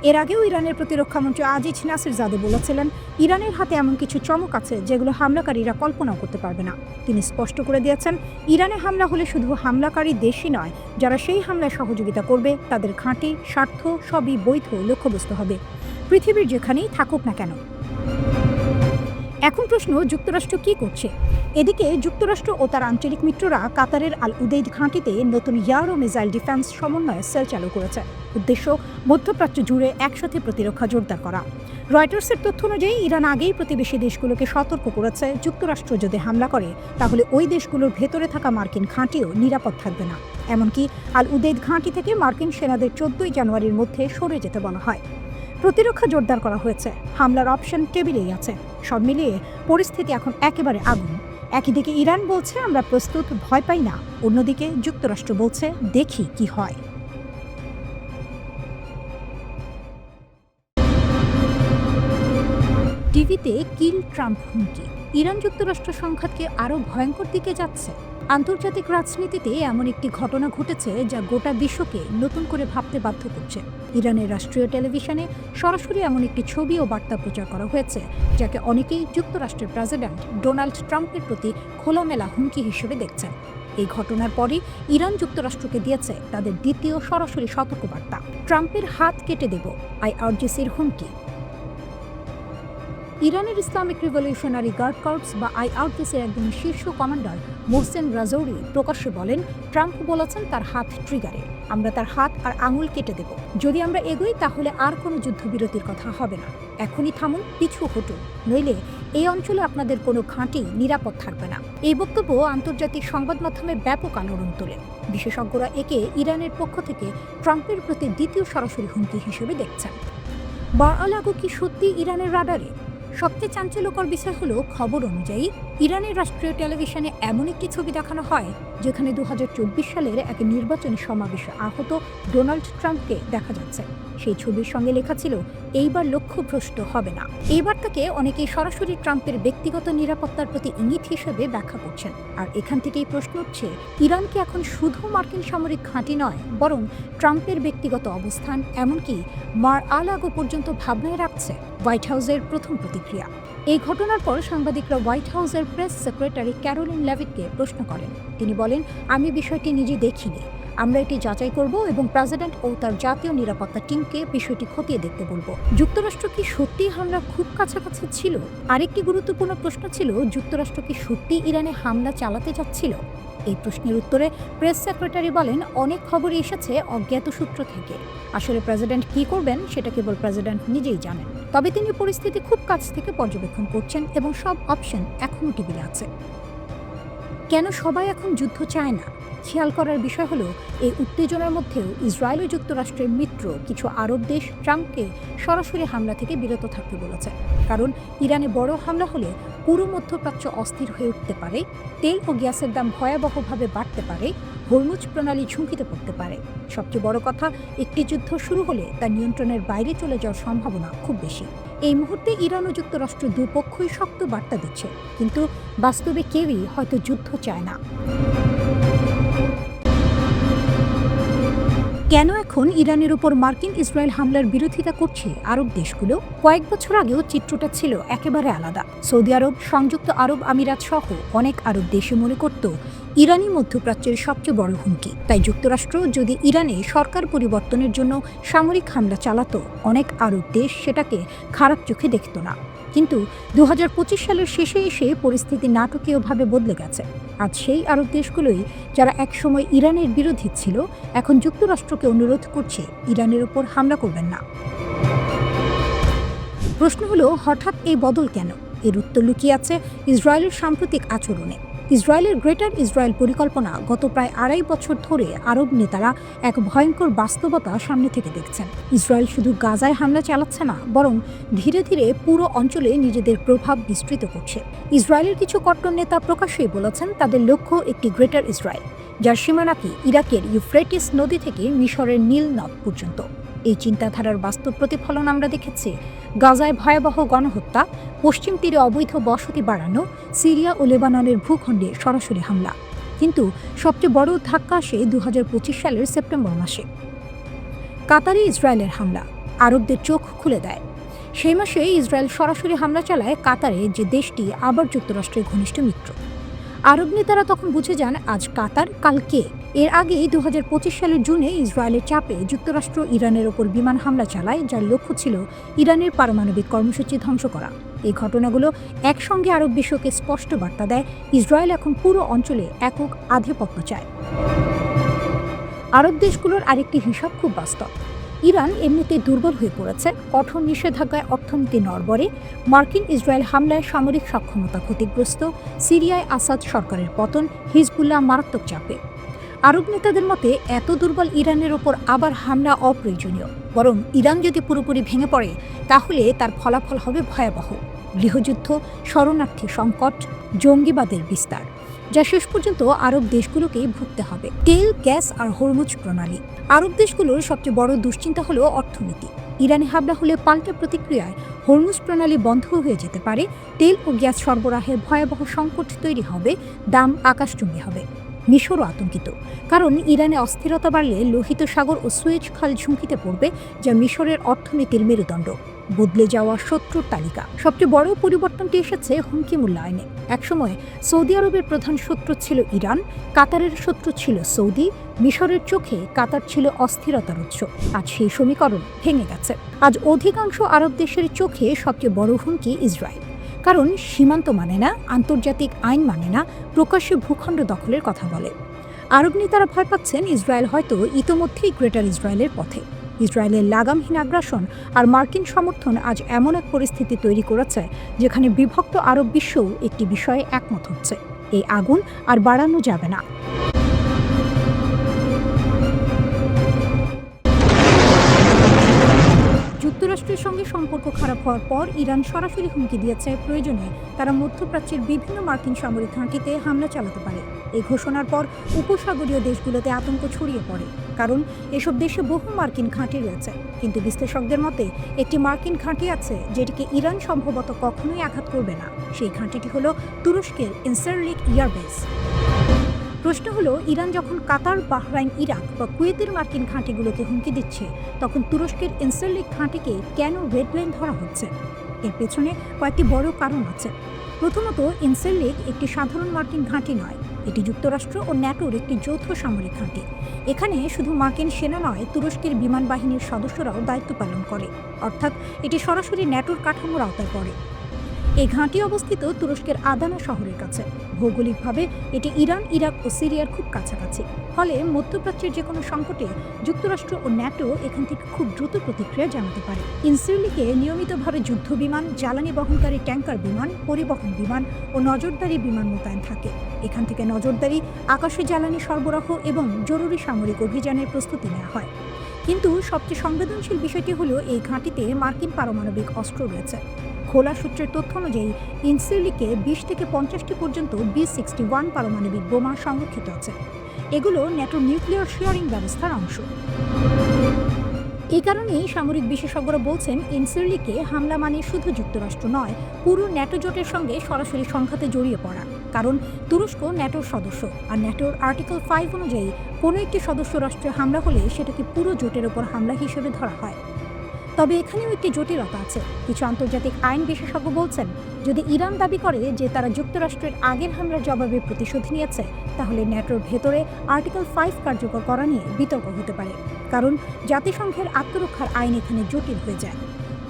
এর আগেও ইরানের প্রতিরক্ষামন্ত্রী আজিজ নাসিরজাদে বলেছিলেন ইরানের হাতে এমন কিছু চমক আছে যেগুলো হামলাকারীরা কল্পনাও করতে পারবে না। তিনি স্পষ্ট করে দিয়েছেন ইরানে হামলা হলে শুধু হামলাকারী দেশই নয়, যারা সেই হামলায় সহযোগিতা করবে তাদের ঘাঁটি, স্বার্থ সবই বৈধ লক্ষ্যবস্তু হবে, পৃথিবীর যেখানেই থাকুক না কেন। এখন প্রশ্ন, যুক্তরাষ্ট্র কি করছে? এদিকে যুক্তরাষ্ট্র ও তার আঞ্চলিক মিত্ররা কাতারের আল উদেইদ ঘাঁটিতে নতুন এয়ার ও মিসাইল ডিফেন্স সমন্বয় সেল চালু করেছে। উদ্দেশ্য মধ্যপ্রাচ্য জুড়ে একসাথে প্রতিরক্ষা জোরদার করা। রয়টার্সের তথ্য অনুযায়ী ইরান আগেই প্রতিবেশী দেশগুলোকে সতর্ক করেছে যুক্তরাষ্ট্র যদি হামলা করে তাহলে ওই দেশগুলোর ভেতরে থাকা মার্কিন ঘাঁটিও নিরাপদ থাকবে না। এমনকি আল উদেইদ ঘাঁটি থেকে মার্কিন সেনাদের 14 জানুয়ারির মধ্যে সরে যেতে বলা হয়। প্রতিরক্ষা জোরদার করা হয়েছে, হামলার অপশন টেবিলেই আছে। সব মিলিয়ে পরিস্থিতি এখন একেবারে আগুন। একদিকে ইরান বলছে আমরা প্রস্তুত, ভয় পাই না, অন্যদিকে যুক্তরাষ্ট্র বলছে দেখি কি হয়। টিভিতে কিল ট্রাম্প হুমকি, ইরান যুক্তরাষ্ট্র সংঘাতকে আরও ভয়ঙ্কর দিকে যাচ্ছে। আন্তর্জাতিক রাজনীতিতে এমন একটি ঘটনা ঘটেছে যা গোটা বিশ্বকে নতুন করে ভাবতে বাধ্য করছে। ইরানের রাষ্ট্রীয় টেলিভিশনে সরাসরি এমন একটি ছবি ও বার্তা প্রচার করা হয়েছে যাকে অনেকেই যুক্তরাষ্ট্রের প্রেসিডেন্ট ডোনাল্ড ট্রাম্পের প্রতি খোলামেলা হুমকি হিসেবে দেখছেন। এই ঘটনার পরই ইরান যুক্তরাষ্ট্রকে দিয়েছে তাদের দ্বিতীয় সরাসরি সতর্কবার্তা, ট্রাম্পের হাত কেটে দেব, IRGCর হুমকি। ইরানের ইসলামিক রেভলিউশনারি গার্ড কর্পস বা IRGCর একজন শীর্ষ কমান্ডার মোহসেন রাজৌরি প্রকাশ্যে বলেন ট্রাম্প বলেছেন তার হাত ট্রিগারে, আমরা তার হাত আর আঙুল কেটে দেব। যদি আমরা এগোই তাহলে আর কোনো যুদ্ধবিরতির কথা হবে না। এখনই থামুন, পিছু হটুন, নইলে এই অঞ্চলে আপনাদের কোনো ঘাঁটি নিরাপদ থাকবে না। এই বক্তব্য আন্তর্জাতিক সংবাদ মাধ্যমে ব্যাপক আলোড়ন তোলে। বিশেষজ্ঞরা একে ইরানের পক্ষ থেকে ট্রাম্পের প্রতি দ্বিতীয় সরাসরি হুমকি হিসেবে দেখছেন। মার-আ-লাগো কি সত্যি ইরানের রাডারে? সবচেয়ে চাঞ্চল্যকর বিষয় হলো, খবর অনুযায়ী ইরানের রাষ্ট্রীয় টেলিভিশনে এমন একটি ছবি দেখানো হয় যেখানে 2024 সালের এক নির্বাচনী সমাবেশে আহত ডোনাল্ড ট্রাম্পকে দেখা যাচ্ছে। সেই ছবির সঙ্গে লেখা ছিল, এইবার লক্ষ্যভ্রষ্ট হবে না। এইবার তাকে অনেকেই সরাসরি ট্রাম্পের ব্যক্তিগত নিরাপত্তার প্রতি ইঙ্গিত হিসেবে ব্যাখ্যা করছেন। আর এখান থেকেই প্রশ্ন উঠছে, ইরান কি এখন শুধু মার্কিন সামরিক ঘাঁটি নয়, বরং ট্রাম্পের ব্যক্তিগত অবস্থান, এমনকি মার আ লাগো পর্যন্ত ভাবনায় রাখছে? হোয়াইট হাউসের প্রথম প্রতিক্রিয়া। এই ঘটনার পর সাংবাদিকরা হোয়াইট হাউসের প্রেস সেক্রেটারি ক্যারোলিন লেভিটকে প্রশ্ন করেন। তিনি বলেন, আমি বিষয়টি নিজে দেখিনি, আমরা এটি যাচাই করব এবং প্রেসিডেন্ট ও তার জাতীয় নিরাপত্তা টিমকে বিষয়টি খতিয়ে দেখতে বলবো। যুক্তরাষ্ট্র কি সত্যি হামলা খুব কাছাকাছি ছিল? আরেকটি গুরুত্বপূর্ণ প্রশ্ন ছিল, যুক্তরাষ্ট্র কি সত্যি ইরানে হামলা চালাতে যাচ্ছিল? এই প্রশ্নের উত্তরে প্রেস সেক্রেটারি বলেন, অনেক খবরই এসেছে অজ্ঞাত সূত্র থেকে। আসলে প্রেসিডেন্ট কি করবেন সেটা কেবল প্রেসিডেন্ট নিজেই জানেন। তবে তিনি পরিস্থিতি খুব কাছ থেকে পর্যবেক্ষণ করছেন এবং সব অপশন এখনও টেবিলে আছে। কেন সবাই এখন যুদ্ধ চায় না? খেয়াল করার বিষয় হলো, এই উত্তেজনার মধ্যেও ইসরায়েল ও যুক্তরাষ্ট্রের মিত্র কিছু আরব দেশ ট্রাম্পকে সরাসরি হামলা থেকে বিরত থাকতে বলেছে। কারণ ইরানে বড় হামলা হলে পুরো মধ্যপ্রাচ্য অস্থির হয়ে উঠতে পারে, তেল ও গ্যাসের দাম ভয়াবহভাবে বাড়তে পারে, হরমুজ প্রণালী ঝুঁকিতে পড়তে পারে। সবচেয়ে বড় কথা, একটি যুদ্ধ শুরু হলে তা নিয়ন্ত্রণের বাইরে চলে যাওয়ার সম্ভাবনা খুব বেশি। এই মুহূর্তে ইরান ও যুক্তরাষ্ট্র দুপক্ষই শক্ত বার্তা দিচ্ছে, কিন্তু বাস্তবে কেউই হয়তো যুদ্ধ চায় না। কেন এখন ইরানের উপর মার্কিন ইসরায়েল হামলার বিরোধিতা করছে আরব দেশগুলো? কয়েক বছর আগেও চিত্রটা ছিল একেবারে আলাদা। সৌদি আরব, সংযুক্ত আরব আমিরাত সহ অনেক আরব দেশে মনে করত ইরানই মধ্যপ্রাচ্যের সবচেয়ে বড় হুমকি। তাই যুক্তরাষ্ট্র যদি ইরানে সরকার পরিবর্তনের জন্য সামরিক হামলা চালাতো, অনেক আরব দেশ সেটাকে খারাপ চোখে দেখত না। কিন্তু 2025 সালের শেষে এসে পরিস্থিতি নাটকীয়ভাবে বদলে গেছে। আজ সেই আরব দেশগুলোই, যারা একসময় ইরানের বিরোধী ছিল, এখন যুক্তরাষ্ট্রকে অনুরোধ করছে ইরানের উপর হামলা করবেন না। প্রশ্ন হলো, হঠাৎ এই বদল কেন? এর উত্তর লুকিয়ে আছে ইসরায়েলের সাম্প্রতিক আচরণে। ইসরায়েলের গ্রেটার ইসরায়েল পরিকল্পনা গত প্রায় 2.5 বছর ধরে আরব নেতারা এক ভয়ঙ্কর বাস্তবতা সামনে থেকে দেখছেন। ইসরায়েল শুধু গাজায় হামলা চালাচ্ছে না, বরং ধীরে ধীরে পুরো অঞ্চলে নিজেদের প্রভাব বিস্তৃত করছে। ইসরায়েলের কিছু কট্টর নেতা প্রকাশ্যেই বলেছেন তাদের লক্ষ্য একটি গ্রেটার ইসরায়েল, যার সীমানা কি ইরাকের ইউফ্রেটিস নদী থেকে মিশরের নীল নদ পর্যন্ত। এই চিন্তাধারার বাস্তব প্রতিফলন আমরা দেখেছি গাজায় ভয়াবহ গণহত্যা, পশ্চিম তীরে অবৈধ বসতি বাড়ানো, সিরিয়া ও লেবাননের ভূখণ্ডে সরাসরি হামলা। কিন্তু সবচেয়ে বড় ধাক্কা আসে 2025 সালের সেপ্টেম্বর মাসে। কাতারে ইসরায়েলের হামলা আরবদের চোখ খুলে দেয়। সেই মাসে ইসরায়েল সরাসরি হামলা চালায় কাতারে, যে দেশটি আবার যুক্তরাষ্ট্রের ঘনিষ্ঠ মিত্র। আরব নেতারা তখন বুঝে যান আজ কাতার, কাল কে। এর আগেই 2025 সালের জুনে ইসরায়েলের চাপে যুক্তরাষ্ট্র ইরানের ওপর বিমান হামলা চালায়, যার লক্ষ্য ছিল ইরানের পারমাণবিক কর্মসূচি ধ্বংস করা। এই ঘটনাগুলো একসঙ্গে আরব বিশ্বকে স্পষ্ট বার্তা দেয় ইসরায়েল এখন পুরো অঞ্চলে একক আধিপত্য চায়। আরব দেশগুলোর আরেকটি হিসাব খুব বাস্তব। ইরান এমনিতেই দুর্বল হয়ে পড়েছে, কঠোর নিষেধাজ্ঞায় অর্থনীতি নড়বড়ে, মার্কিন ইসরায়েল হামলায় সামরিক সক্ষমতা ক্ষতিগ্রস্ত, সিরিয়ায় আসাদ সরকারের পতন, হিজবুল্লাহ মারাত্মক চাপে। আরব নেতাদের মতে এত দুর্বল ইরানের ওপর আবার হামলা অপ্রয়োজনীয়, বরং ইরান যদি পুরোপুরি ভেঙে পড়ে তাহলে তার ফলাফল হবে ভয়াবহ: গৃহযুদ্ধ, শরণার্থী সংকট, জঙ্গিবাদের বিস্তার, যা শেষ পর্যন্ত আরব দেশগুলোকেই ভুগতে হবে। তেল, গ্যাস আর হরমুজ প্রণালী। আরব দেশগুলোর সবচেয়ে বড় দুশ্চিন্তা হলো অর্থনীতি। ইরানে হামলা হলে পাল্টা প্রতিক্রিয়ায় হরমুজ প্রণালী বন্ধ হয়ে যেতে পারে, তেল ও গ্যাস সরবরাহের ভয়াবহ সংকট তৈরি হবে, দাম আকাশচুম্বী হবে। মিশরও আতঙ্কিত, কারণ ইরানে অস্থিরতা বাড়লে লোহিত সাগর ও সুয়েজ খাল ঝুঁকিতে পড়বে, যা মিশরের অর্থনীতির মেরুদণ্ড। বদলে যাওয়া শত্রুর তালিকা। সবচেয়ে বড় পরিবর্তনটি এসেছে হুমকি মূল্যায়নে। একসময় সৌদি আরবের প্রধান শত্রু ছিল ইরান, কাতারের শত্রু ছিল সৌদি, মিশরের চোখে কাতার ছিল অস্থিরতার উৎস। আজ সেই সমীকরণ ভেঙে গেছে। আজ অধিকাংশ আরব দেশের চোখে সবচেয়ে বড় হুমকি ইসরায়েল, কারণ সীমান্ত মানে না, আন্তর্জাতিক আইন মানে না, প্রকাশ্যে ভূখণ্ড দখলের কথা বলে। আরব নেতারা ভয় পাচ্ছেন ইসরায়েল হয়তো ইতোমধ্যেই গ্রেটার ইসরায়েলের পথে। ইসরায়েলের লাগামহীন আগ্রাসন আর মার্কিন সমর্থন আজ এমন এক পরিস্থিতি তৈরি করেছে যেখানে বিভক্ত আরব বিশ্বও একটি বিষয়ে একমত হচ্ছে: এই আগুন আর বাড়ানো যাবে না। যুক্তরাষ্ট্র যুক্তরাষ্ট্রের সঙ্গে সম্পর্ক খারাপ হওয়ার পর ইরান সরাসরি হুমকি দিয়েছে প্রয়োজনে তারা মধ্যপ্রাচ্যের বিভিন্ন মার্কিন সামরিক ঘাঁটিতে হামলা চালাতে পারে। এই ঘোষণার পর উপসাগরীয় দেশগুলোতে আতঙ্ক ছড়িয়ে পড়ে, কারণ এসব দেশে বহু মার্কিন ঘাঁটি রয়েছে। কিন্তু বিশ্লেষকদের মতে একটি মার্কিন ঘাঁটি আছে যেটিকে ইরান সম্ভবত কখনোই আঘাত করবে না। সেই ঘাঁটিটি হলো তুরস্কের ইনসারলিক এয়ারবেস। প্রশ্ন হলো, ইরান যখন কাতার, বাহরাইন, ইরাক বা কুয়েতের মার্কিন ঘাঁটিগুলোকে হুমকি দিচ্ছে, তখন তুরস্কের ইনসারলিক ঘাঁটিকে কেন রেড লাইন ধরা হচ্ছে? এর পেছনে কয়েকটি বড় কারণ আছে। প্রথমত, ইনসারলিক একটি সাধারণ মার্কিন ঘাঁটি নয়, এটি যুক্তরাষ্ট্র ও ন্যাটোর একটি যৌথ সামরিক ঘাঁটি। এখানে শুধু মার্কিন সেনা নয়, তুরস্কের বিমান বাহিনীর সদস্যরাও দায়িত্ব পালন করে, অর্থাৎ এটি সরাসরি ন্যাটোর কাঠামোর আওতায় পড়ে। এই ঘাঁটি অবস্থিত তুরস্কের আদানা শহরের কাছে। ভৌগোলিকভাবে এটি ইরান, ইরাক ও সিরিয়ার খুব কাছাকাছি। ফলে মধ্যপ্রাচ্যের যে কোনো সংকটে যুক্তরাষ্ট্র ও ন্যাটো এখান থেকে খুব দ্রুত প্রতিক্রিয়া জানাতে পারে। ইনসারলিকে নিয়মিতভাবে যুদ্ধ বিমান, জ্বালানি বহনকারী ট্যাঙ্কার বিমান, পরিবহন বিমান ও নজরদারি বিমান মোতায়েন থাকে। এখান থেকে নজরদারি, আকাশে জ্বালানি সরবরাহ এবং জরুরি সামরিক অভিযানের প্রস্তুতি নেওয়া হয়। কিন্তু সবচেয়ে সংবেদনশীল বিষয়টি হলো, এই ঘাঁটিতে মার্কিন পারমাণবিক অস্ত্র রয়েছে। খোলা সূত্রের তথ্য অনুযায়ী ইনসারলিকে 20 থেকে 50টি পর্যন্ত B-61 পারমাণবিক বোমা সংরক্ষিত আছে। এগুলো ন্যাটোর নিউক্লিয়ার শেয়ারিং ব্যবস্থার অংশ। এই কারণেই সামরিক বিশেষজ্ঞরা বলছেন, ইনসারলিকে হামলা মানে শুধু যুক্তরাষ্ট্র নয়, পুরো ন্যাটো জোটের সঙ্গে সরাসরি সংঘাতে জড়িয়ে পড়া। কারণ তুরস্ক ন্যাটোর সদস্য, আর ন্যাটোর আর্টিকেল 5 অনুযায়ী কোনো একটি সদস্য রাষ্ট্রে হামলা হলে সেটাকে পুরো জোটের ওপর হামলা হিসেবে ধরা হয়। তবে এখানেও একটি জটিলতা আছে। কিছু আন্তর্জাতিক আইন বিশেষজ্ঞ বলছেন, যদি ইরান দাবি করে যে তারা যুক্তরাষ্ট্রের আগের হামলার জবাবে প্রতিশোধ নিয়েছে, তাহলে ন্যাটোর ভেতরে আর্টিকেল 5 কার্যকর করা নিয়ে বিতর্ক হতে পারে, কারণ জাতিসংঘের আত্মরক্ষার আইন এখানে জটিল হয়ে যায়।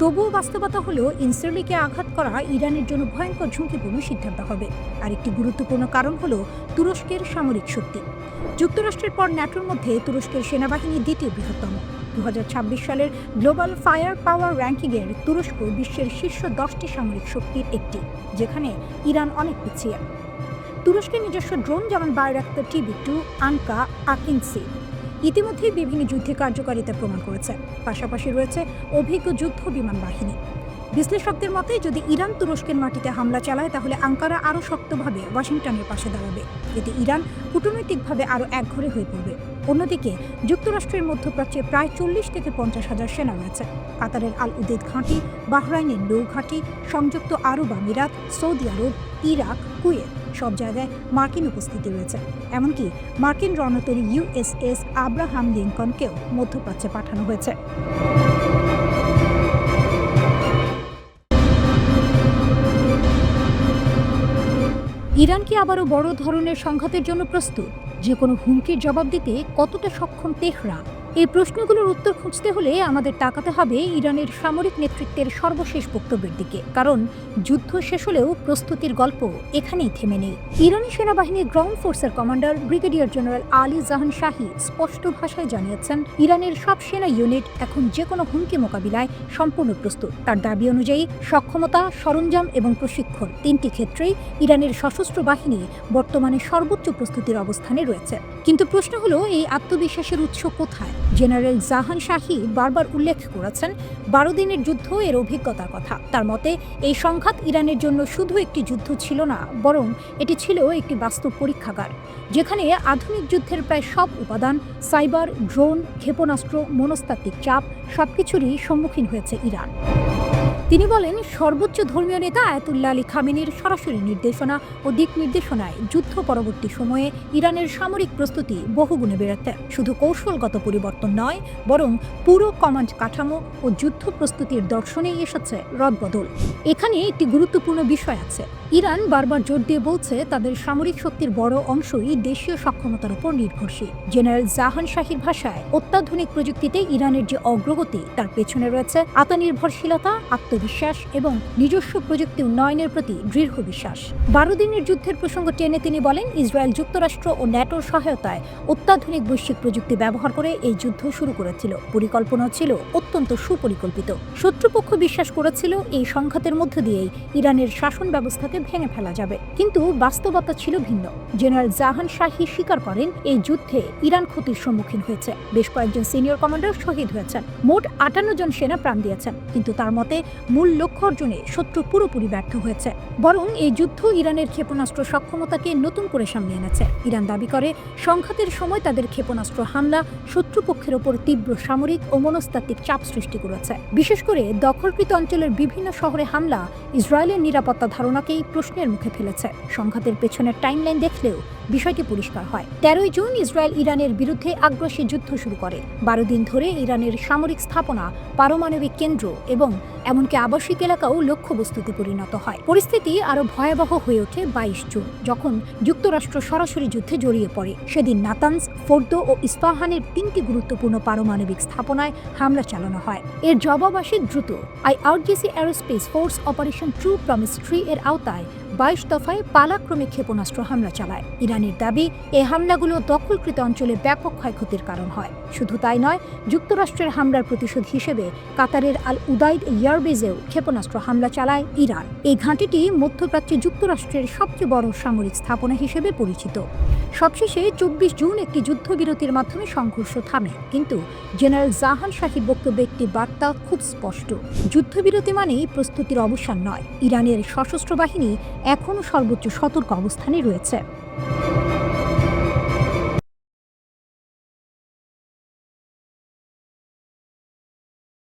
তবুও বাস্তবতা হলো, ইনসারলিকে আঘাত করা ইরানের জন্য ভয়ঙ্কর ঝুঁকিপূর্ণ সিদ্ধান্ত হবে। আর একটি গুরুত্বপূর্ণ কারণ হলো তুরস্কের সামরিক শক্তি। যুক্তরাষ্ট্রের পর ন্যাটোর মধ্যে তুরস্কের সেনাবাহিনী দ্বিতীয় বৃহত্তম। 2026 সালের গ্লোবাল ফায়ার পাওয়ার র্যাঙ্কিংয়ের তুরস্ক বিশ্বের শীর্ষ 10টি সামরিক শক্তির একটি, যেখানে ইরান অনেক পিছিয়ে। তুরস্কের নিজস্ব ড্রোন যেমন বাইরাক্তার TB2, আনকা, আকিনসি ইতিমধ্যেই বিভিন্ন যুদ্ধে কার্যকারিতা প্রমাণ করেছে। পাশাপাশি রয়েছে অভিজ্ঞ যুদ্ধ বিমান বাহিনী। বিশ্লেষকদের মতে, যদি ইরান তুরস্কের মাটিতে হামলা চালায়, তাহলে আঙ্কারা আরও শক্তভাবে ওয়াশিংটনের পাশে দাঁড়াবে। এতে ইরান কূটনৈতিকভাবে আরও একঘরে হয়ে পড়বে। অন্যদিকে যুক্তরাষ্ট্রের মধ্যপ্রাচ্যে প্রায় 40 থেকে 50 হাজার সেনা রয়েছে। কাতারের আল উদেদ ঘাঁটি, বাহরাইনের নৌ ঘাঁটি, সংযুক্ত আরব আমিরাত, সৌদি আরব, ইরাক, কুয়েত সব জায়গায় মার্কিন উপস্থিতি রয়েছে। এমনকি মার্কিন রণতরী USS আব্রাহাম লিঙ্কনকেও মধ্যপ্রাচ্যে পাঠানো হয়েছে। ইরান কি আবারও বড় ধরনের সংঘাতের জন্য প্রস্তুত? যে কোনো হুমকির জবাব দিতে কতটা সক্ষম তেহরান? এই প্রশ্নগুলোর উত্তর খুঁজতে হলে আমাদের তাকাতে হবে ইরানের সামরিক নেতৃত্বের সর্বশেষ বক্তব্যের দিকে, কারণ যুদ্ধ শেষ হলেও প্রস্তুতির গল্প এখানেই থেমে নেই। ইরানি সেনাবাহিনীর গ্রাউন্ড ফোর্সের কমান্ডার ব্রিগেডিয়ার জেনারেল আলী জাহান শাহী স্পষ্ট ভাষায় জানিয়েছেন, ইরানের সব সেনা ইউনিট এখন যে কোনো হুমকি মোকাবিলায় সম্পূর্ণ প্রস্তুত। তার দাবি অনুযায়ী সক্ষমতা, সরঞ্জাম এবং প্রশিক্ষণ তিনটি ক্ষেত্রেই ইরানের সশস্ত্র বাহিনী বর্তমানে সর্বোচ্চ প্রস্তুতির অবস্থানে রয়েছে। কিন্তু প্রশ্ন হলো, এই আত্মবিশ্বাসের উৎস কোথায়? জেনারেল জাহান শাহী বারবার উল্লেখ করেছেন 12 দিনের যুদ্ধ এর অভিজ্ঞতার কথা। তার মতে, এই সংঘাত ইরানের জন্য শুধু একটি যুদ্ধ ছিল না, বরং এটি ছিল একটি বাস্তব পরীক্ষাগার, যেখানে আধুনিক যুদ্ধের প্রায় সব উপাদান, সাইবার, ড্রোন, ক্ষেপণাস্ত্র, মনস্তাত্ত্বিক চাপ সবকিছুরই সম্মুখীন হয়েছে ইরান। তিনি বলেন, সর্বোচ্চ ধর্মীয় নেতা আয়াতুল্লাহ আলী খামেনির সরাসরি নির্দেশনা ও দিক নির্দেশনায় যুদ্ধ পরবর্তী সময়ে ইরানের সামরিক প্রস্তুতি বহুগুণে বেড়েছে। শুধু কৌশলগত পরিবর্তন নয়, বরং পুরো কমান্ড কাঠামো ও যুদ্ধ প্রস্তুতির দর্শনেই এসেছে রদবদল। এখানে একটি গুরুত্বপূর্ণ বিষয় আছে। ইরান বারবার জোর দিয়ে বলছে, তাদের সামরিক শক্তির বড় অংশই দেশীয় সক্ষমতার উপর নির্ভরশীল। জেনারেল জাহান শাহীর ভাষায়, অত্যাধুনিক প্রযুক্তিতে ইরানের যে অগ্রগতি, তার পেছনে রয়েছে আত্মনির্ভরশীলতা, আত্মবিশ্বাস বিশ্বাস এবং নিজস্ব প্রযুক্তি উন্নয়নের প্রতি দৃঢ় বিশ্বাস। 12 দিনের যুদ্ধের প্রসঙ্গ টেনে তিনি বলেন, ইসরায়েল যুক্তরাষ্ট্র ও ন্যাটোর সহায়তায় অত্যাধুনিক বৈশ্বিক প্রযুক্তি ব্যবহার করে এই যুদ্ধ শুরু করেছিল। পরিকল্পনা ছিল অত্যন্ত সুপরিকল্পিত। শত্রুপক্ষ বিশ্বাস করেছিল এই সংঘাতের মধ্য দিয়েই ইরানের শাসন ব্যবস্থাকে ভেঙে ফেলা যাবে, কিন্তু বাস্তবতা ছিল ভিন্ন। জেনারেল জাহান শাহী স্বীকার করেন, এই যুদ্ধে ইরান ক্ষতির সম্মুখীন হয়েছে। বেশ কয়েকজন সিনিয়র কমান্ডার শহীদ হয়েছেন, মোট 58 জন সেনা প্রাণ দিয়েছেন, কিন্তু তার মতে মূল লক্ষ্য অর্জনে শত্রু পুরোপুরি ব্যর্থ হয়েছে। বরং এই যুদ্ধ ইরানের ক্ষেপণাস্ত্র সক্ষমতাকে নতুন করে সামনে এনেছে। ইরান দাবি করে, সংঘাতের সময় তাদের ক্ষেপণাস্ত্র হামলা শত্রুপক্ষের ওপর তীব্র সামরিক ও মনস্তাত্ত্বিক চাপ সৃষ্টি করেছে। বিশেষ করে দখলকৃত অঞ্চলের বিভিন্ন শহরে হামলা ইসরায়েলের নিরাপত্তা ধারণাকেই প্রশ্নের মুখে ফেলেছে। সংঘাতের পেছনের টাইমলাইন দেখলেও বিষয়টি পরিষ্কার হয়। 13 জুন ইসরায়েল ইরানের বিরুদ্ধে আগ্রাসী যুদ্ধ শুরু করে। 12 দিন ধরে ইরানের সামরিক স্থাপনা, পারমাণবিক কেন্দ্র এবং এমনকি আবাসিক এলাকাও লক্ষ্যবস্তুতে পরিণত হয়। পরিস্থিতি আরও ভয়াবহ হয়ে ওঠে 22 জুন, যখন যুক্তরাষ্ট্র সরাসরি যুদ্ধে জড়িয়ে পড়ে। সেদিন নাতানজ, ফোর্দো ও ইস্পাহানের 3টি গুরুত্বপূর্ণ পারমাণবিক স্থাপনায় হামলা চালানো হয়। এর জবাব আসে দ্রুত। IRGC aerospace force operation true promise 3 এর আওতায় 22 দফায় পালাক্রমে ক্ষেপণাস্ত্র হামলা চালায়। ইরানের দাবি, এই হামলাগুলো দখলকৃত অঞ্চলে ব্যাপক ক্ষয়ক্ষতির কারণ হয়। শুধু তাই নয়, যুক্তরাষ্ট্রের হামলার প্রতিশোধ হিসেবে কাতারের আল উদাইদ এয়ারবেজেও ক্ষেপণাস্ত্র হামলা চালায় ইরান। এই ঘাঁটিটি মধ্যপ্রাচ্যে যুক্তরাষ্ট্রের সবচেয়ে বড় সামরিক স্থাপনা হিসেবে পরিচিত। সবশেষে 24 জুন একটি যুদ্ধবিরতির মাধ্যমে সংঘর্ষ থামে, কিন্তু জেনারেল জাহান শাহীর বক্তব্যে একটি বার্তা খুব স্পষ্ট। যুদ্ধবিরতি মানেই প্রস্তুতির অবসান নয়। ইরানের সশস্ত্র বাহিনী এখনও সর্বোচ্চ সতর্ক অবস্থানে রয়েছে।